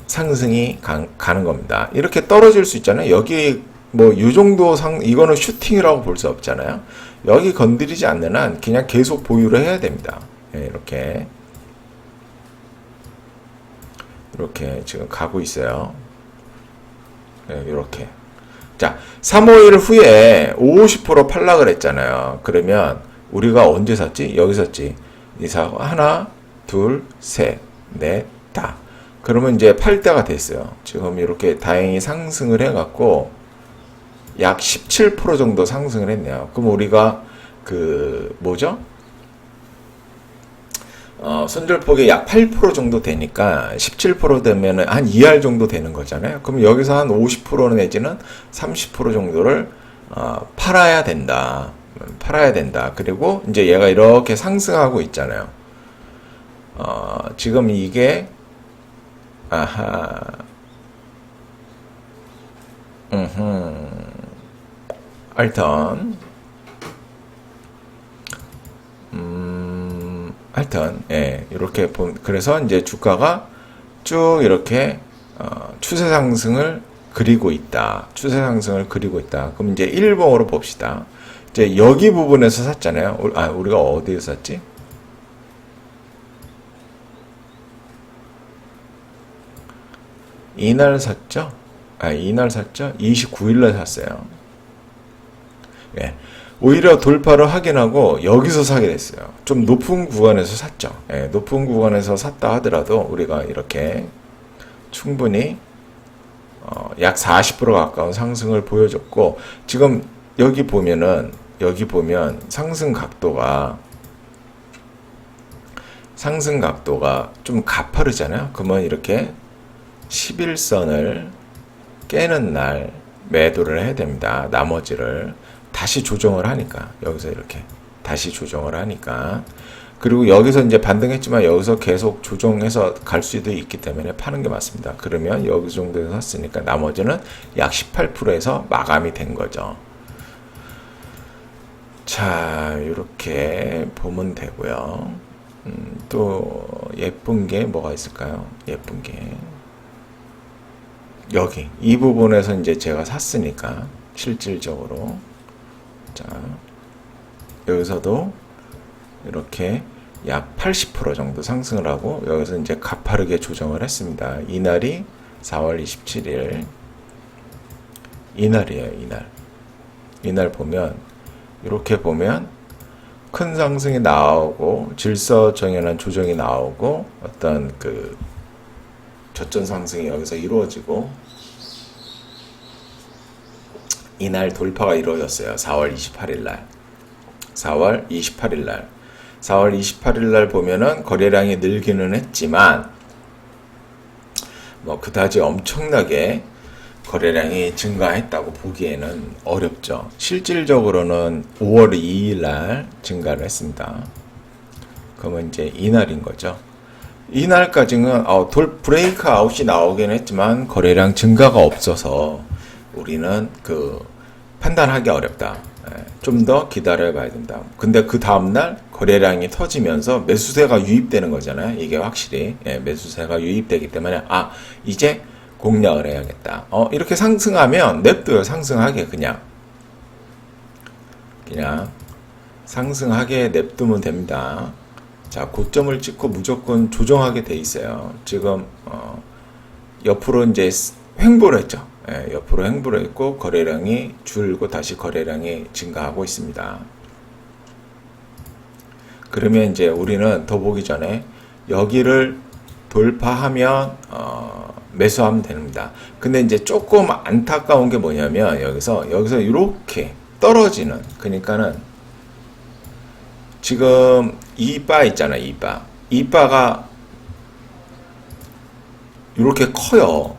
상승이 가는 겁니다. 이렇게 떨어질 수 있잖아요. 여기 뭐 이 정도 이거는 슈팅이라고 볼 수 없잖아요. 여기 건드리지 않는 한 그냥 계속 보유를 해야 됩니다. 이렇게 지금 가고 있어요. 이렇게. 자, 3-5일 후에 50% 팔라 그랬잖아요. 그러면 우리가 언제 샀지? 여기 샀지. 이 사고 하나, 둘, 셋, 넷, 다. 그러면 이제 팔 때가 됐어요. 지금 이렇게 다행히 상승을 해갖고 약 17% 정도 상승을 했네요. 그럼 우리가 손절폭이 약 8% 정도 되니까 17% 되면은 한 2할 정도 되는 거잖아요. 그럼 여기서 한 50% 내지는 30% 정도를 팔아야 된다. 그리고 이제 얘가 이렇게 상승하고 있잖아요. 지금 이게 하여튼, 이렇게 그래서 이제 주가가 쭉 이렇게, 추세 상승을 그리고 있다. 그럼 이제 일봉으로 봅시다. 이제 여기 부분에서 샀잖아요. 우리가 어디에서 샀지? 이날 샀죠? 29일날 샀어요. 오히려 돌파를 확인하고 여기서 사게 됐어요. 좀 높은 구간에서 샀죠. 높은 구간에서 샀다 하더라도 우리가 이렇게 충분히 약 40% 가까운 상승을 보여줬고, 지금 여기 보면 상승 각도가 좀 가파르잖아요. 그러면 이렇게 11선을 깨는 날 매도를 해야 됩니다. 나머지를 다시 조정을 하니까, 여기서 이렇게 다시 조정을 하니까. 그리고 여기서 이제 반등했지만 여기서 계속 조정해서 갈 수도 있기 때문에 파는 게 맞습니다. 그러면 여기 정도에서 샀으니까 나머지는 약 18%에서 마감이 된 거죠. 자, 이렇게 보면 되고요. 또 예쁜 게 뭐가 있을까요? 예쁜 게 여기 이 부분에서 이제 제가 샀으니까 실질적으로 자, 여기서도 이렇게 약 80% 정도 상승을 하고 여기서 이제 가파르게 조정을 했습니다. 이날이 4월 27일 이날이에요. 이날 보면 이렇게 보면 큰 상승이 나오고 질서 정연한 조정이 나오고 어떤 그 저점 상승이 여기서 이루어지고 이날 돌파가 이루어졌어요. 4월 28일 날 4월 28일 날 보면은 거래량이 늘기는 했지만 뭐 그다지 엄청나게 거래량이 증가했다고 보기에는 어렵죠. 실질적으로는 5월 2일 날 증가를 했습니다. 그러면 이제 이날인 거죠. 이날까지는 브레이크 아웃이 나오긴 했지만 거래량 증가가 없어서 우리는 그 판단하기 어렵다. 좀 더 기다려 봐야 된다. 근데 그 다음날 거래량이 터지면서 매수세가 유입되는 거잖아요. 이게 확실히 매수세가 유입되기 때문에 이제 공략을 해야겠다. 이렇게 상승하면 냅둬요. 상승하게 그냥 상승하게 냅두면 됩니다. 자, 고점을 찍고 무조건 조정하게 돼 있어요. 지금 옆으로 이제 횡보를 했죠. 옆으로 횡보를 했고 거래량이 줄고 다시 거래량이 증가하고 있습니다. 그러면 이제 우리는 더 보기 전에 여기를 돌파하면 매수하면 됩니다. 근데 이제 조금 안타까운 게 뭐냐면 여기서 이렇게 떨어지는 그러니까는 지금 이 바 있잖아요. 이 바가 이렇게 커요.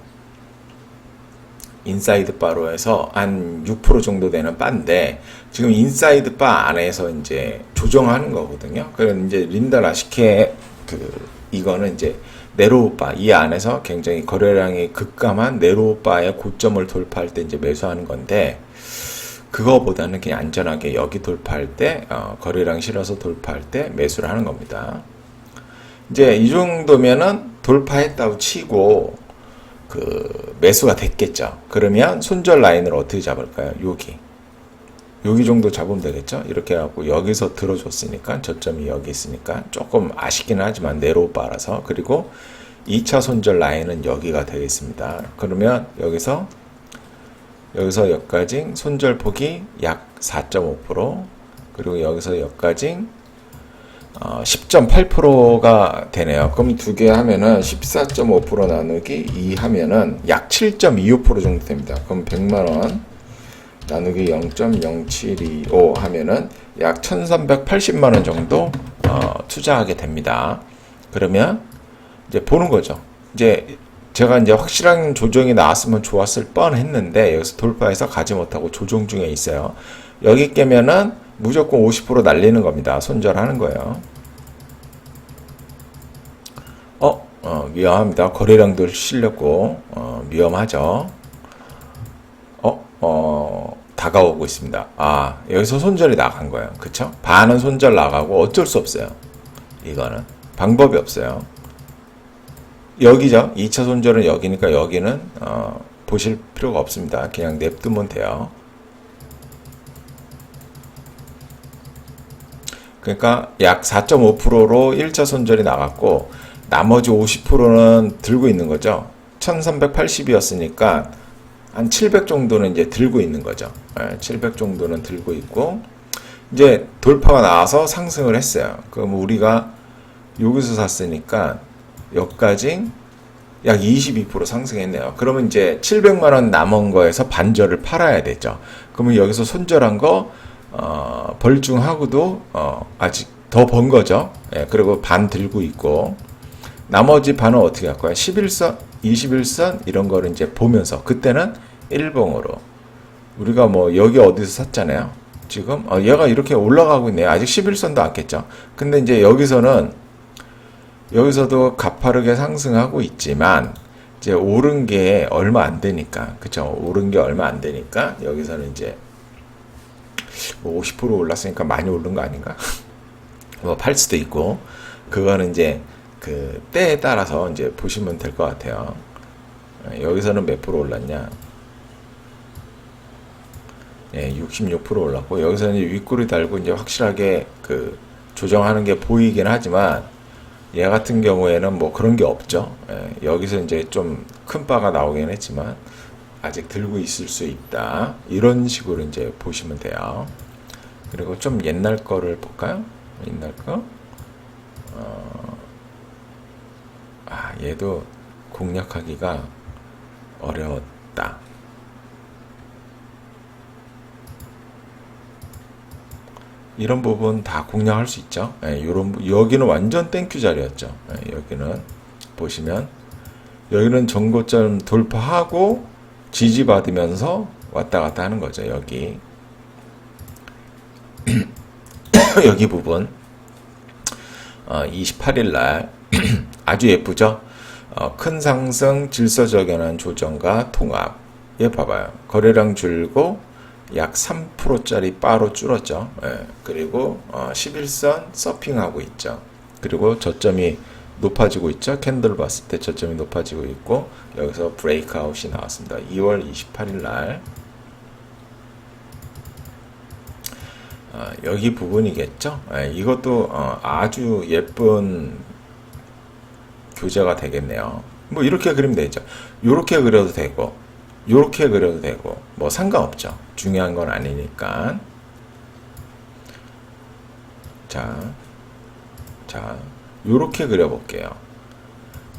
인사이드 바로 해서 한 6% 정도 되는 바인데 지금 인사이드 바 안에서 이제 조정하는 거거든요. 그래서 이제 린다 라시케 이거는 이제 네로우 바 이 안에서 굉장히 거래량이 급감한 네로우 바의 고점을 돌파할 때 이제 매수하는 건데 그거보다는 그냥 안전하게 여기 돌파할 때 거래량 실어서 돌파할 때 매수를 하는 겁니다. 이제 이 정도면은 돌파했다고 치고 그 매수가 됐겠죠. 그러면 손절 라인을 어떻게 잡을까요? 여기 정도 잡으면 되겠죠. 이렇게 해갖고 여기서 들어줬으니까 저점이 여기 있으니까 조금 아쉽긴 하지만 네로우바라서 그리고 2차 손절 라인은 여기가 되겠습니다. 그러면 여기서 여기까지 손절폭이 약 4.5% 그리고 여기서 여기까지 10.8%가 되네요. 그럼 두 개 하면은 14.5% 나누기 2 하면은 약 7.25% 정도 됩니다. 그럼 100만원 나누기 0.0725 하면은 약 1380만원 정도 투자하게 됩니다. 그러면 이제 보는 거죠. 이제 제가 이제 확실한 조정이 나왔으면 좋았을 뻔 했는데 여기서 돌파해서 가지 못하고 조정 중에 있어요. 여기 깨면은 무조건 50% 날리는 겁니다. 손절하는 거예요. 위험합니다. 거래량도 실렸고 위험하죠. 다가오고 있습니다. 여기서 손절이 나간 거예요. 그쵸? 반은 손절 나가고 어쩔 수 없어요. 이거는 방법이 없어요. 여기죠. 2차 손절은 여기니까 여기는 보실 필요가 없습니다. 그냥 냅두면 돼요. 그러니까 약 4.5%로 1차 손절이 나갔고 나머지 50%는 들고 있는 거죠. 1380이었으니까 한 700 정도는 이제 들고 있는 거죠. 700 정도는 들고 있고 이제 돌파가 나와서 상승을 했어요. 그럼 우리가 여기서 샀으니까 여기까지 약 22% 상승했네요. 그러면 이제 700만 원 남은 거에서 반절을 팔아야 되죠. 그러면 여기서 손절한 거 벌중하고도 아직 더 번 거죠. 그리고 반 들고 있고 나머지 반은 어떻게 할 거야? 11선, 21선 이런 거를 이제 보면서 그때는 일봉으로 우리가 뭐 여기 어디서 샀잖아요. 지금 얘가 이렇게 올라가고 있네요. 아직 11선도 안 깼죠. 근데 이제 여기서도 가파르게 상승하고 있지만 이제 오른 게 얼마 안 되니까, 그쵸? 오른 게 얼마 안 되니까 여기서는 이제 뭐 50% 올랐으니까 많이 오른 거 아닌가? 뭐 팔 수도 있고, 그거는 이제 그 때에 따라서 이제 보시면 될 것 같아요. 여기서는 몇 프로 올랐냐? 예, 66% 올랐고, 여기서는 이제 윗꼬리 달고 이제 확실하게 그 조정하는 게 보이긴 하지만, 얘 같은 경우에는 뭐 그런 게 없죠. 예, 여기서 이제 좀 큰 바가 나오긴 했지만, 아직 들고 있을 수 있다. 이런 식으로 이제 보시면 돼요. 그리고 좀 옛날 거를 볼까요? 옛날 거? 얘도 공략하기가 어려웠다. 이런 부분 다 공략할 수 있죠. 여기는 완전 땡큐 자리였죠. 여기는 보시면 여기는 전고점 돌파하고 지지받으면서 왔다 갔다 하는 거죠. 여기 여기 부분 28일 날 아주 예쁘죠. 큰 상승, 질서정연한 조정과 통합. 예, 봐봐요. 거래량 줄고 약 3%짜리 바로 줄었죠. 예, 그리고 11선 서핑하고 있죠. 그리고 저점이 높아지고 있죠. 캔들 봤을 때 저점이 높아지고 있고, 여기서 브레이크아웃이 나왔습니다. 2월 28일 날 여기 부분이겠죠. 예, 이것도 아주 예쁜 교재가 되겠네요. 뭐 이렇게 그리면 되죠. 요렇게 그려도 되고 요렇게 그려도 되고 뭐 상관없죠. 중요한 건 아니니까. 자 요렇게 그려볼게요.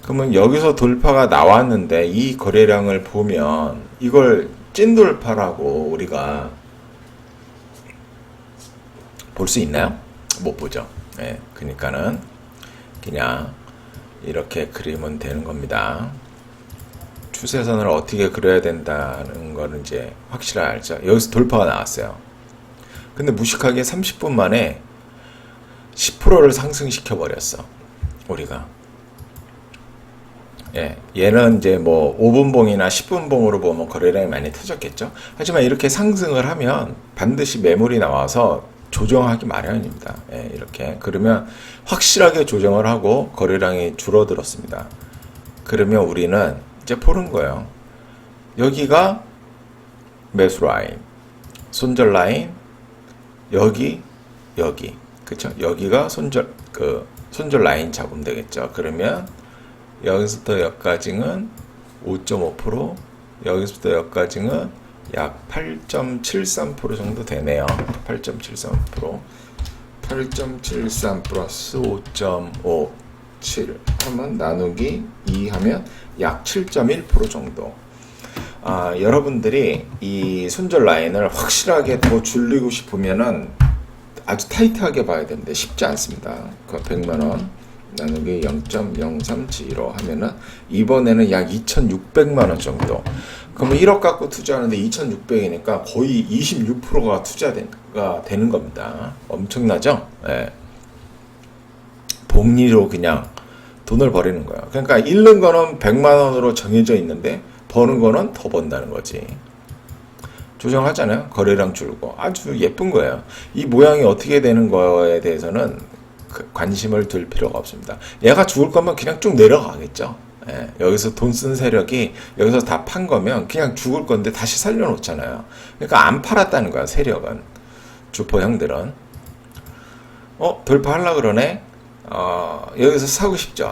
그러면 여기서 돌파가 나왔는데 이 거래량을 보면 이걸 찐돌파라고 우리가 볼 수 있나요? 못 보죠. 네, 그러니까는 그냥 이렇게 그리면 되는 겁니다. 추세선을 어떻게 그려야 된다는 거는 이제 확실히 알죠. 여기서 돌파가 나왔어요. 근데 무식하게 30분 만에 10%를 상승시켜 버렸어. 우리가. 예, 얘는 이제 뭐 5분봉이나 10분봉으로 보면 거래량이 많이 터졌겠죠. 하지만 이렇게 상승을 하면 반드시 매물이 나와서 조정하기 마련입니다. 예, 이렇게. 그러면 확실하게 조정을 하고 거래량이 줄어들었습니다. 그러면 우리는 이제 보는 거예요. 여기가 매수 라인, 손절 라인, 여기, 그쵸? 여기가 손절 라인 잡으면 되겠죠. 그러면 여기서부터 여기까지는 5.5%, 여기서부터 여기까지는 약 8.73% 정도 되네요. 8.73 플러스 5.57 하면 나누기 2 하면 약 7.1% 정도. 여러분들이 이 손절 라인을 확실하게 더 줄이고 싶으면은 아주 타이트하게 봐야 되는데 쉽지 않습니다. 그 100만원 나누기 0.0375 하면은 이번에는 약 2,600만원 정도. 그러면 1억 갖고 투자하는데 2,600이니까 거의 26%가 투자가 되는 겁니다. 엄청나죠? 네. 복리로 그냥 돈을 버리는 거예요. 그러니까 잃는 거는 100만원으로 정해져 있는데 버는 거는 더 번다는 거지. 조정하잖아요. 거래량 줄고. 아주 예쁜 거예요. 이 모양이 어떻게 되는 거에 대해서는 관심을 둘 필요가 없습니다. 얘가 죽을 거면 그냥 쭉 내려가겠죠. 예, 여기서 돈 쓴 세력이 여기서 다 판 거면 그냥 죽을 건데 다시 살려놓잖아요. 그러니까 안 팔았다는 거야, 세력은. 주포 형들은. 돌파하려고 그러네? 여기서 사고 싶죠.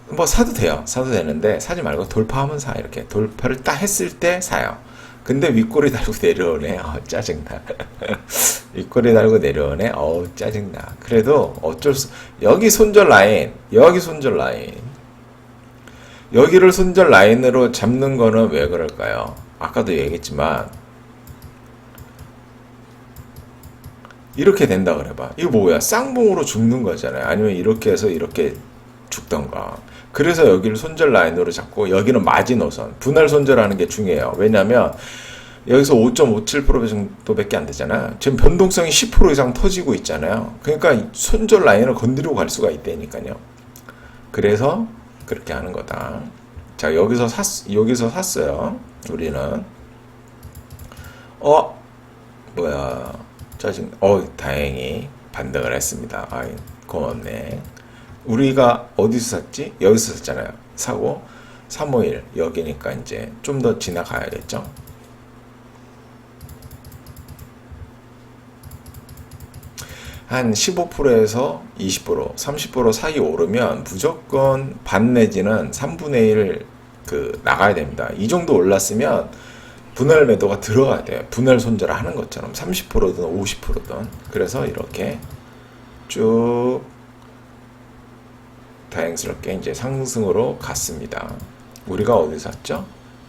뭐 사도 돼요. 사도 되는데 사지 말고 돌파하면 사. 이렇게 돌파를 딱 했을 때 사요. 근데 윗꼬리 달고 내려오네. 짜증나. 윗꼬리 달고 내려오네. 짜증나. 그래도 여기 손절 라인, 여기를 손절 라인으로 잡는 거는 왜 그럴까요? 아까도 얘기했지만 이렇게 된다 그래봐. 이거 뭐야? 쌍봉으로 죽는 거잖아요. 아니면 이렇게 해서 이렇게 죽던가. 그래서 여기를 손절 라인으로 잡고 여기는 마지노선, 분할 손절하는 게 중요해요. 왜냐면 여기서 5.57% 정도밖에 안 되잖아. 지금 변동성이 10% 이상 터지고 있잖아요. 그러니까 손절 라인을 건드리고 갈 수가 있다니까요. 그래서 그렇게 하는 거다. 자, 여기서 샀어요. 우리는. 뭐야. 짜증. 다행히 반등을 했습니다. 고맙네. 우리가 어디서 샀지? 여기서 샀잖아요. 사고 351 여기니까 이제 좀 더 지나가야겠죠. 한 15%에서 20%, 30% 사이 오르면 무조건 반 내지는 3분의 1 나가야 됩니다. 이 정도 올랐으면 분할 매도가 들어가야 돼요. 분할 손절을 하는 것처럼 30%든 50%든. 그래서 이렇게 쭉 다행스럽게 이제 상승으로 갔습니다. 우리가 어디 샀죠?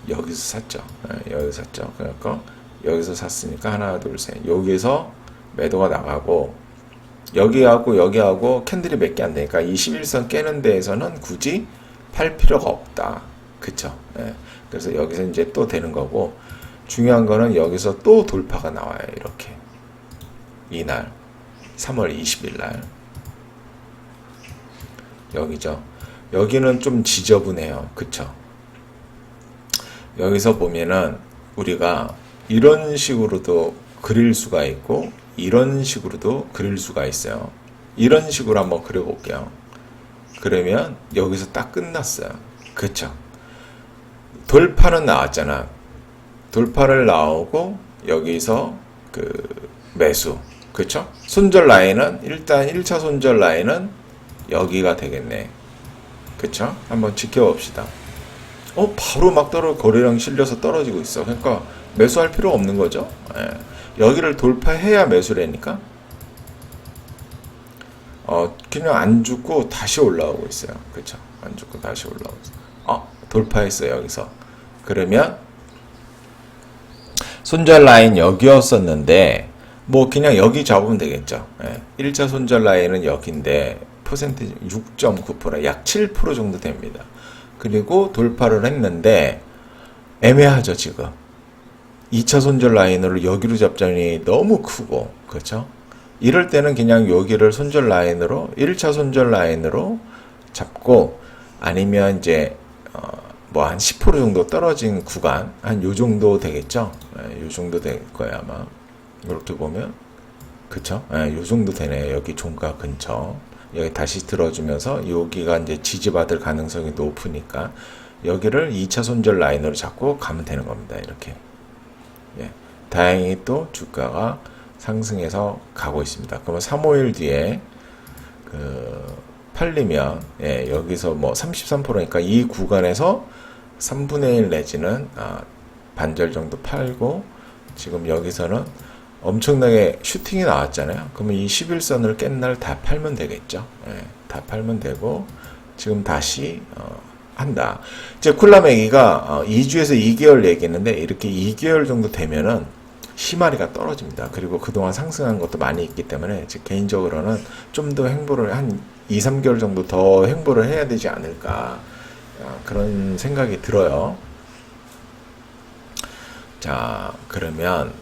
여기서 샀죠. 여기서 샀죠. 그러니까 여기서 샀으니까 하나, 둘, 셋. 여기서 매도가 나가고 여기하고 캔들이 몇 개 안 되니까 21선 깨는 데에서는 굳이 팔 필요가 없다. 그쵸? 그래서 여기서 이제 또 되는 거고, 중요한 거는 여기서 또 돌파가 나와요. 이렇게. 이날 3월 20일 날 여기죠. 여기는 좀 지저분해요. 그쵸? 여기서 보면은 우리가 이런 식으로도 그릴 수가 있고 이런 식으로도 그릴 수가 있어요. 이런 식으로 한번 그려볼게요. 그러면 여기서 딱 끝났어요. 그쵸? 돌파는 나왔잖아. 돌파를 나오고 여기서 매수. 그쵸? 손절 라인은 일단 1차 손절 라인은 여기가 되겠네. 그쵸? 한번 지켜봅시다. 바로 막 거래량 실려서 떨어지고 있어. 그러니까 매수할 필요 없는 거죠. 여기를 돌파해야 매수라니까. 그냥 안 죽고 다시 올라오고 있어요. 그쵸? 안 죽고 다시 올라오고 있어요. 돌파했어요. 여기서. 그러면 손절 라인 여기였었는데 뭐 그냥 여기 잡으면 되겠죠. 1차 손절 라인은 여기인데 퍼센티지 6.9%, 약 7% 정도 됩니다. 그리고 돌파를 했는데 애매하죠, 지금. 2차 손절 라인으로 여기로 잡자니 너무 크고, 그렇죠? 이럴 때는 그냥 여기를 손절 라인으로 1차 손절 라인으로 잡고, 아니면 이제 뭐 한 10% 정도 떨어진 구간, 한 요 정도 되겠죠? 요 정도 될 거예요, 아마. 이렇게 보면, 그쵸? 요 정도 되네요. 여기 종가 근처. 여기 다시 들어주면서 여기가 이제 지지받을 가능성이 높으니까 여기를 2차 손절 라인으로 잡고 가면 되는 겁니다. 이렇게. 다행히 또 주가가 상승해서 가고 있습니다. 그러면 3-5일 뒤에 팔리면 여기서 뭐 33%니까 이 구간에서 3분의 1 내지는 반절 정도 팔고, 지금 여기서는 엄청나게 슈팅이 나왔잖아요. 그러면 이 11선을 깬 날 다 팔면 되겠죠. 다 팔면 되고, 지금 다시 한다. 이제 쿨라매기가 2주에서 2개월 얘기했는데 이렇게 2개월 정도 되면은 희마리가 떨어집니다. 그리고 그동안 상승한 것도 많이 있기 때문에 개인적으로는 좀 더 행보를 한 2, 3개월 정도 더 행보를 해야 되지 않을까, 그런 생각이 들어요. 자, 그러면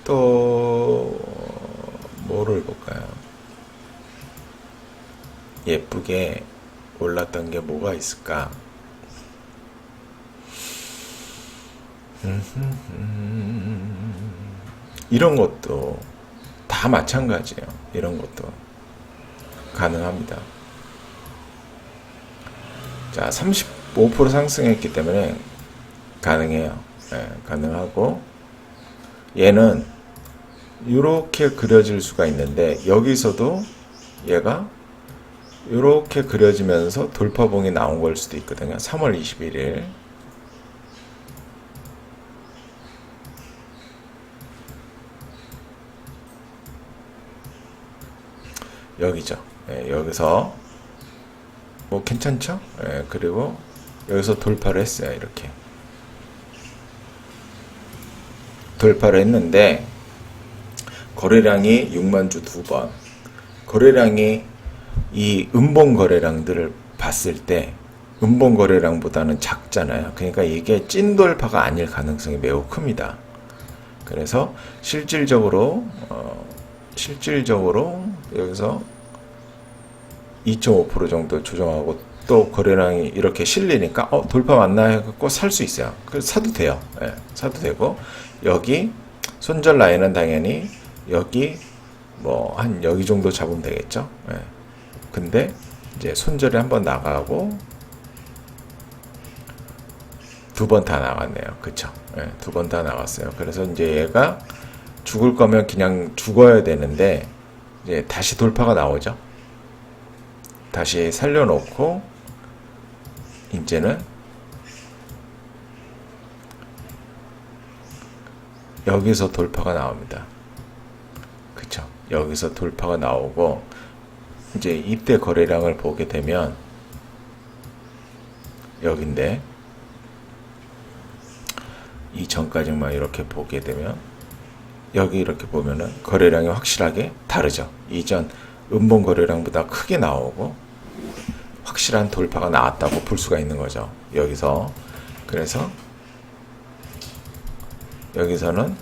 또 뭐를 볼까요? 예쁘게 올랐던 게 뭐가 있을까? 이런 것도 다 마찬가지예요. 이런 것도 가능합니다. 자, 35% 상승했기 때문에 가능해요. 가능하고, 얘는 이렇게 그려질 수가 있는데 여기서도 얘가 이렇게 그려지면서 돌파봉이 나온 걸 수도 있거든요. 3월 21일 여기죠. 여기서 뭐 괜찮죠? 그리고 여기서 돌파를 했어요. 이렇게 돌파를 했는데 거래량이 6만 주 2번, 거래량이 이 음봉 거래량들을 봤을 때 음봉 거래량보다는 작잖아요. 그러니까 이게 찐 돌파가 아닐 가능성이 매우 큽니다. 그래서 실질적으로 여기서 2.5% 정도 조정하고 또 거래량이 이렇게 실리니까 돌파 맞나 해갖고 살 수 있어요. 그래서 사도 돼요. 예, 사도 되고 여기 손절 라인은 당연히 여기 뭐 한 여기 정도 잡으면 되겠죠. 예. 근데 이제 손절이 한번 나가고 두 번 다 나갔네요. 그쵸? 예, 두 번 다 나갔어요. 그래서 이제 얘가 죽을 거면 그냥 죽어야 되는데 이제 다시 돌파가 나오죠. 다시 살려놓고 이제는 여기서 돌파가 나옵니다. 그쵸? 여기서 돌파가 나오고 이제 이때 거래량을 보게 되면 여긴데 이전까지만 이렇게 보게 되면 여기 이렇게 보면은 거래량이 확실하게 다르죠. 이전 음봉 거래량보다 크게 나오고 확실한 돌파가 나왔다고 볼 수가 있는 거죠. 여기서. 그래서 여기서는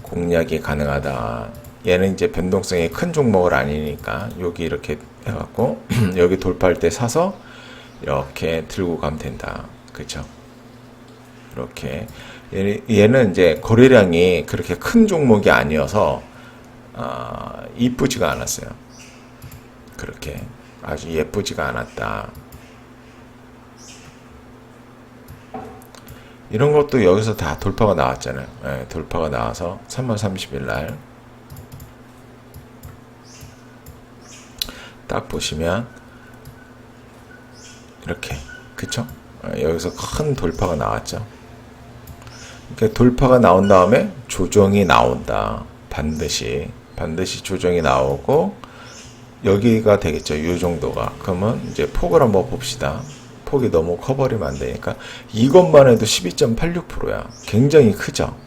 공략이 가능하다. 얘는 이제 변동성이 큰 종목을 아니니까 여기 이렇게 해갖고 여기 돌파할 때 사서 이렇게 들고 가면 된다. 그쵸? 이렇게 얘는 이제 거래량이 그렇게 큰 종목이 아니어서 이쁘지가 않았어요. 그렇게 아주 예쁘지가 않았다. 이런 것도 여기서 다 돌파가 나왔잖아요. 네, 돌파가 나와서 3월 30일 날 딱 보시면 이렇게 그쵸? 여기서 큰 돌파가 나왔죠. 이렇게 돌파가 나온 다음에 조정이 나온다. 반드시 조정이 나오고 여기가 되겠죠. 이 정도가. 그러면 이제 폭을 한번 봅시다. 폭이 너무 커버리면 안 되니까 이것만 해도 12.86%야. 굉장히 크죠.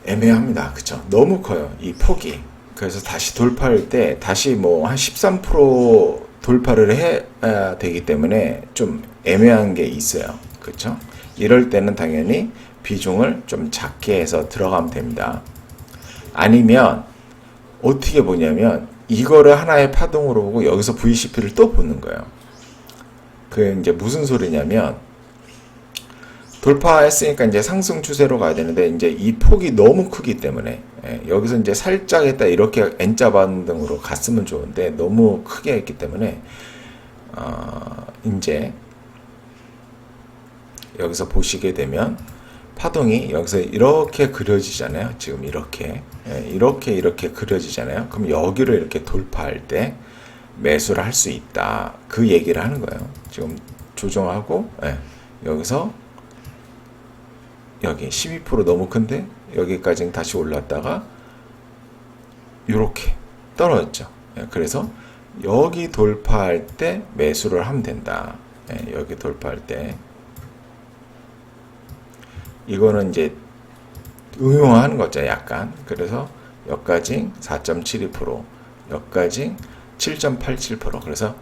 애매합니다. 그쵸? 너무 커요. 이 폭이. 그래서 다시 돌파할 때 다시 뭐 한 13% 돌파를 해야 되기 때문에 좀 애매한 게 있어요. 그쵸? 이럴 때는 당연히 비중을 좀 작게 해서 들어가면 됩니다. 아니면 어떻게 보냐면 이거를 하나의 파동으로 보고 여기서 VCP를 또 보는 거예요. 그 이제 무슨 소리냐면 돌파했으니까 이제 상승 추세로 가야 되는데 이제 이 폭이 너무 크기 때문에 여기서 이제 살짝 했다 이렇게 N자 반등으로 갔으면 좋은데 너무 크게 했기 때문에 이제 여기서 보시게 되면 파동이 여기서 이렇게 그려지잖아요. 지금 이렇게 이렇게 그려지잖아요. 그럼 여기를 이렇게 돌파할 때 매수를 할 수 있다. 그 얘기를 하는 거예요. 지금 조정하고 여기서 여기 12% 너무 큰데 여기까지는 다시 올랐다가 이렇게 떨어졌죠. 그래서 여기 돌파할 때 매수를 하면 된다. 여기 돌파할 때 이거는 이제 응용하는 거죠. 약간. 그래서 여기까지 4.72%, 여기까지 7.87%. 그래서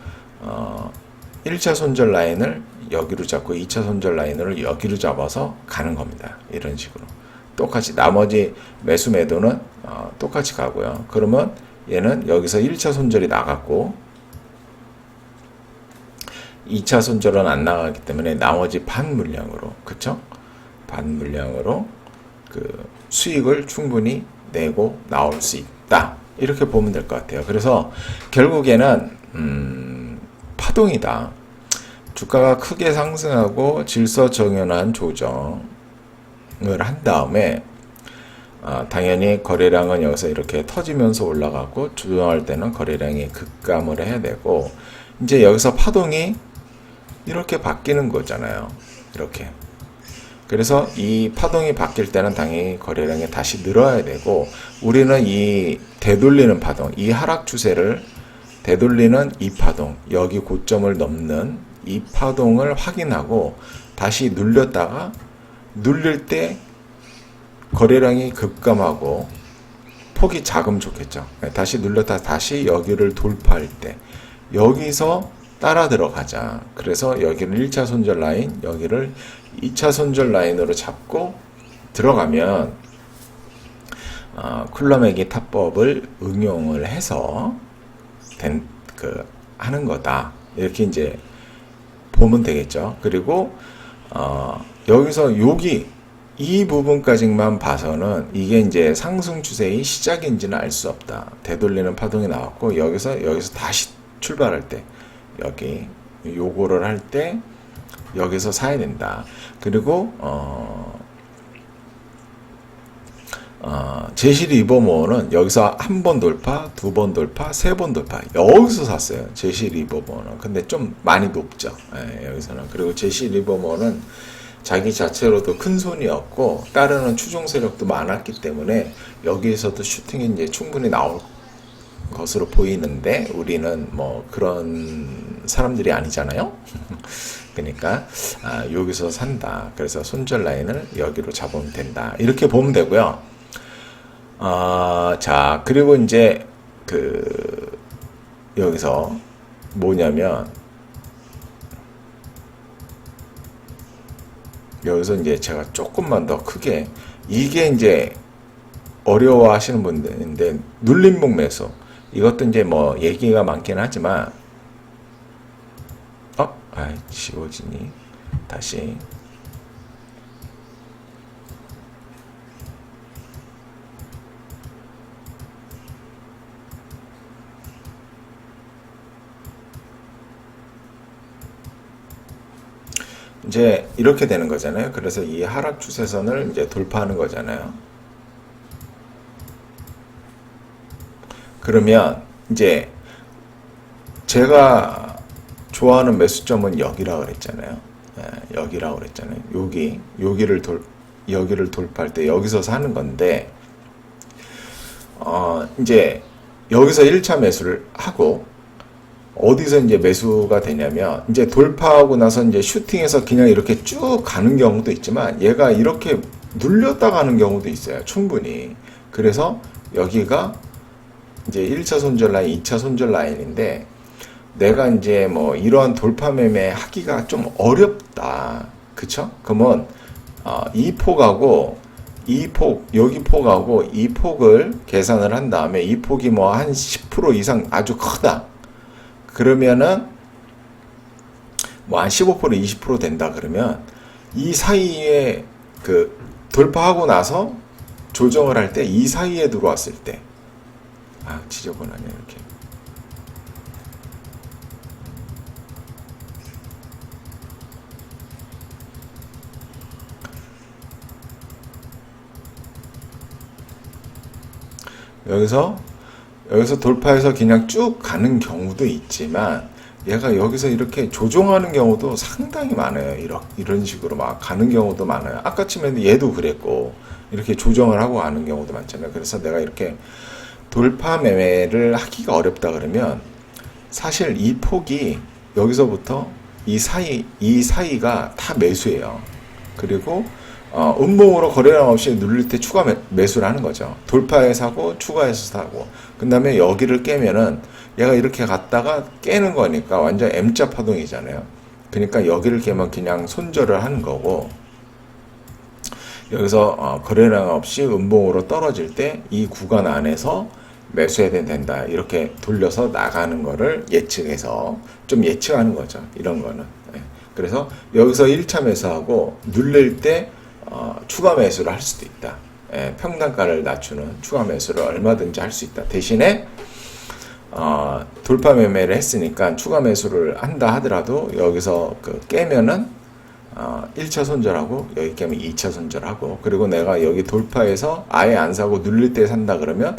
1차 손절 라인을 여기로 잡고 2차 손절 라인을 여기로 잡아서 가는 겁니다. 이런 식으로. 똑같이 나머지 매수 매도는 똑같이 가고요. 그러면 얘는 여기서 1차 손절이 나갔고 2차 손절은 안 나가기 때문에 나머지 반 물량으로, 그쵸? 반 물량으로 그 수익을 충분히 내고 나올 수 있다. 이렇게 보면 될 것 같아요. 그래서 결국에는 파동이다. 주가가 크게 상승하고 질서정연한 조정을 한 다음에 당연히 거래량은 여기서 이렇게 터지면서 올라가고 조정할 때는 거래량이 급감을 해야 되고 이제 여기서 파동이 이렇게 바뀌는 거잖아요. 이렇게. 그래서 이 파동이 바뀔 때는 당연히 거래량이 다시 늘어야 되고 우리는 이 되돌리는 파동, 이 하락 추세를 되돌리는 이 파동, 여기 고점을 넘는 이 파동을 확인하고 다시 눌렸다가 눌릴 때 거래량이 급감하고 폭이 작으면 좋겠죠. 다시 눌렸다 다시 여기를 돌파할 때 여기서 따라 들어가자. 그래서 여기를 1차 손절 라인, 여기를 2차 손절 라인으로 잡고 들어가면 쿨러매기 타법을 응용을 해서 하는 거다. 이렇게 이제 보면 되겠죠. 그리고 여기서 이 부분까지만 봐서는 이게 이제 상승 추세의 시작인지는 알 수 없다. 되돌리는 파동이 나왔고 여기서 다시 출발할 때 여기 요거를 할 때 여기서 사야 된다. 그리고 제시 리버모어는 여기서 한 번 돌파, 두 번 돌파, 세 번 돌파 여기서 샀어요. 제시 리버모어는. 근데 좀 많이 높죠. 여기서는. 그리고 제시 리버모어는 자기 자체로도 큰 손이었고 따르는 추종 세력도 많았기 때문에 여기에서도 슈팅이 이제 충분히 나올 것으로 보이는데 우리는 뭐 그런 사람들이 아니잖아요. 그러니까 여기서 산다. 그래서 손절 라인을 여기로 잡으면 된다. 이렇게 보면 되고요. 자, 그리고 이제 여기서 뭐냐면 여기서 이제 제가 조금만 더 크게 이게 이제 어려워 하시는 분들인데 눌림목 매수 이것도 이제 뭐 얘기가 많긴 하지만 지워지니 다시 이제 이렇게 되는 거잖아요. 그래서 이 하락 추세선을 이제 돌파하는 거잖아요. 그러면 이제 제가 좋아하는 매수점은 여기라 그랬잖아요. 여기라 그랬잖아요. 여기를 돌파할 때 여기서 사는 건데 이제 여기서 1차 매수를 하고 어디서 이제 매수가 되냐면 이제 돌파하고 나서 이제 슈팅해서 그냥 이렇게 쭉 가는 경우도 있지만 얘가 이렇게 눌렸다 가는 경우도 있어요. 충분히. 그래서 여기가 이제 1차 손절 라인, 2차 손절 라인인데 내가 이제 뭐 이러한 돌파 매매 하기가 좀 어렵다. 그쵸? 그러면 이 폭하고 여기 폭하고 이 폭을 계산을 한 다음에 이 폭이 뭐 한 10% 이상 아주 크다. 그러면은 뭐 한 15% 20% 된다 그러면 이 사이에 돌파하고 나서 조정을 할 때 이 사이에 들어왔을 때 지저분하네 이렇게 여기서 돌파해서 그냥 쭉 가는 경우도 있지만 얘가 여기서 이렇게 조정하는 경우도 상당히 많아요. 이런 식으로 막 가는 경우도 많아요. 아까 치면 얘도 그랬고 이렇게 조정을 하고 가는 경우도 많잖아요. 그래서 내가 이렇게 돌파 매매를 하기가 어렵다 그러면 사실 이 폭이 여기서부터 이 사이가 다 매수예요. 그리고 음봉으로 거래량 없이 누릴 때 추가 매수를 하는 거죠. 돌파해 사고 추가해서 사고 그 다음에 여기를 깨면은 얘가 이렇게 갔다가 깨는 거니까 완전 M자 파동이잖아요. 그러니까 여기를 깨면 그냥 손절을 하는 거고 여기서 거래량 없이 음봉으로 떨어질 때 이 구간 안에서 매수해야 된다. 이렇게 돌려서 나가는 거를 예측해서 좀 예측하는 거죠. 이런 거는. 그래서 여기서 1차 매수하고 눌릴 때 추가 매수를 할 수도 있다. 평단가를 낮추는 추가 매수를 얼마든지 할 수 있다. 대신에 돌파 매매를 했으니까 추가 매수를 한다 하더라도 여기서 깨면은 1차 손절하고 여기 깨면 2차 손절하고 그리고 내가 여기 돌파해서 아예 안 사고 눌릴 때 산다 그러면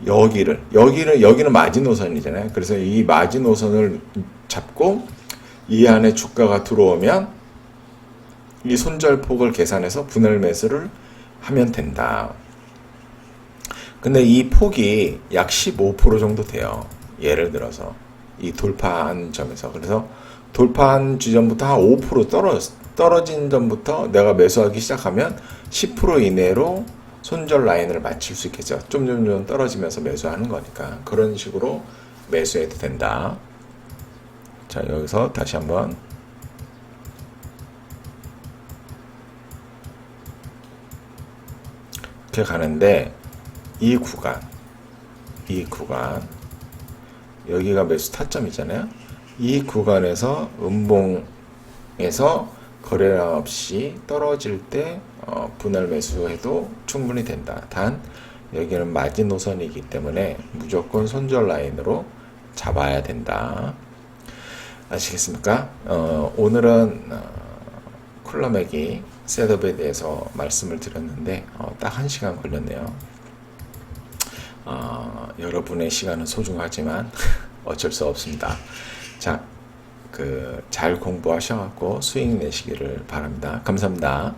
여기는 마지노선이잖아요. 그래서 이 마지노선을 잡고 이 안에 주가가 들어오면 이 손절폭을 계산해서 분할 매수를 하면 된다. 근데 이 폭이 약 15% 정도 돼요. 예를 들어서 이 돌파한 점에서. 그래서 돌파한 지점부터 한 5% 떨어진 점부터 내가 매수하기 시작하면 10% 이내로 손절 라인을 맞출 수 있겠죠. 좀 떨어지면서 매수하는 거니까 그런 식으로 매수해도 된다. 자, 여기서 다시 한번 이렇게 가는데 이 구간 여기가 매수 타점이잖아요. 이 구간에서 음봉에서 거래량 없이 떨어질 때 분할 매수해도 충분히 된다. 단 여기는 마지노선이기 때문에 무조건 손절 라인으로 잡아야 된다. 아시겠습니까? 오늘은 콜라맥이 셋업에 대해서 말씀을 드렸는데 딱 1시간 걸렸네요. 여러분의 시간은 소중하지만 어쩔 수 없습니다. 자, 잘 공부하셔갖고 수익 내시기를 바랍니다. 감사합니다.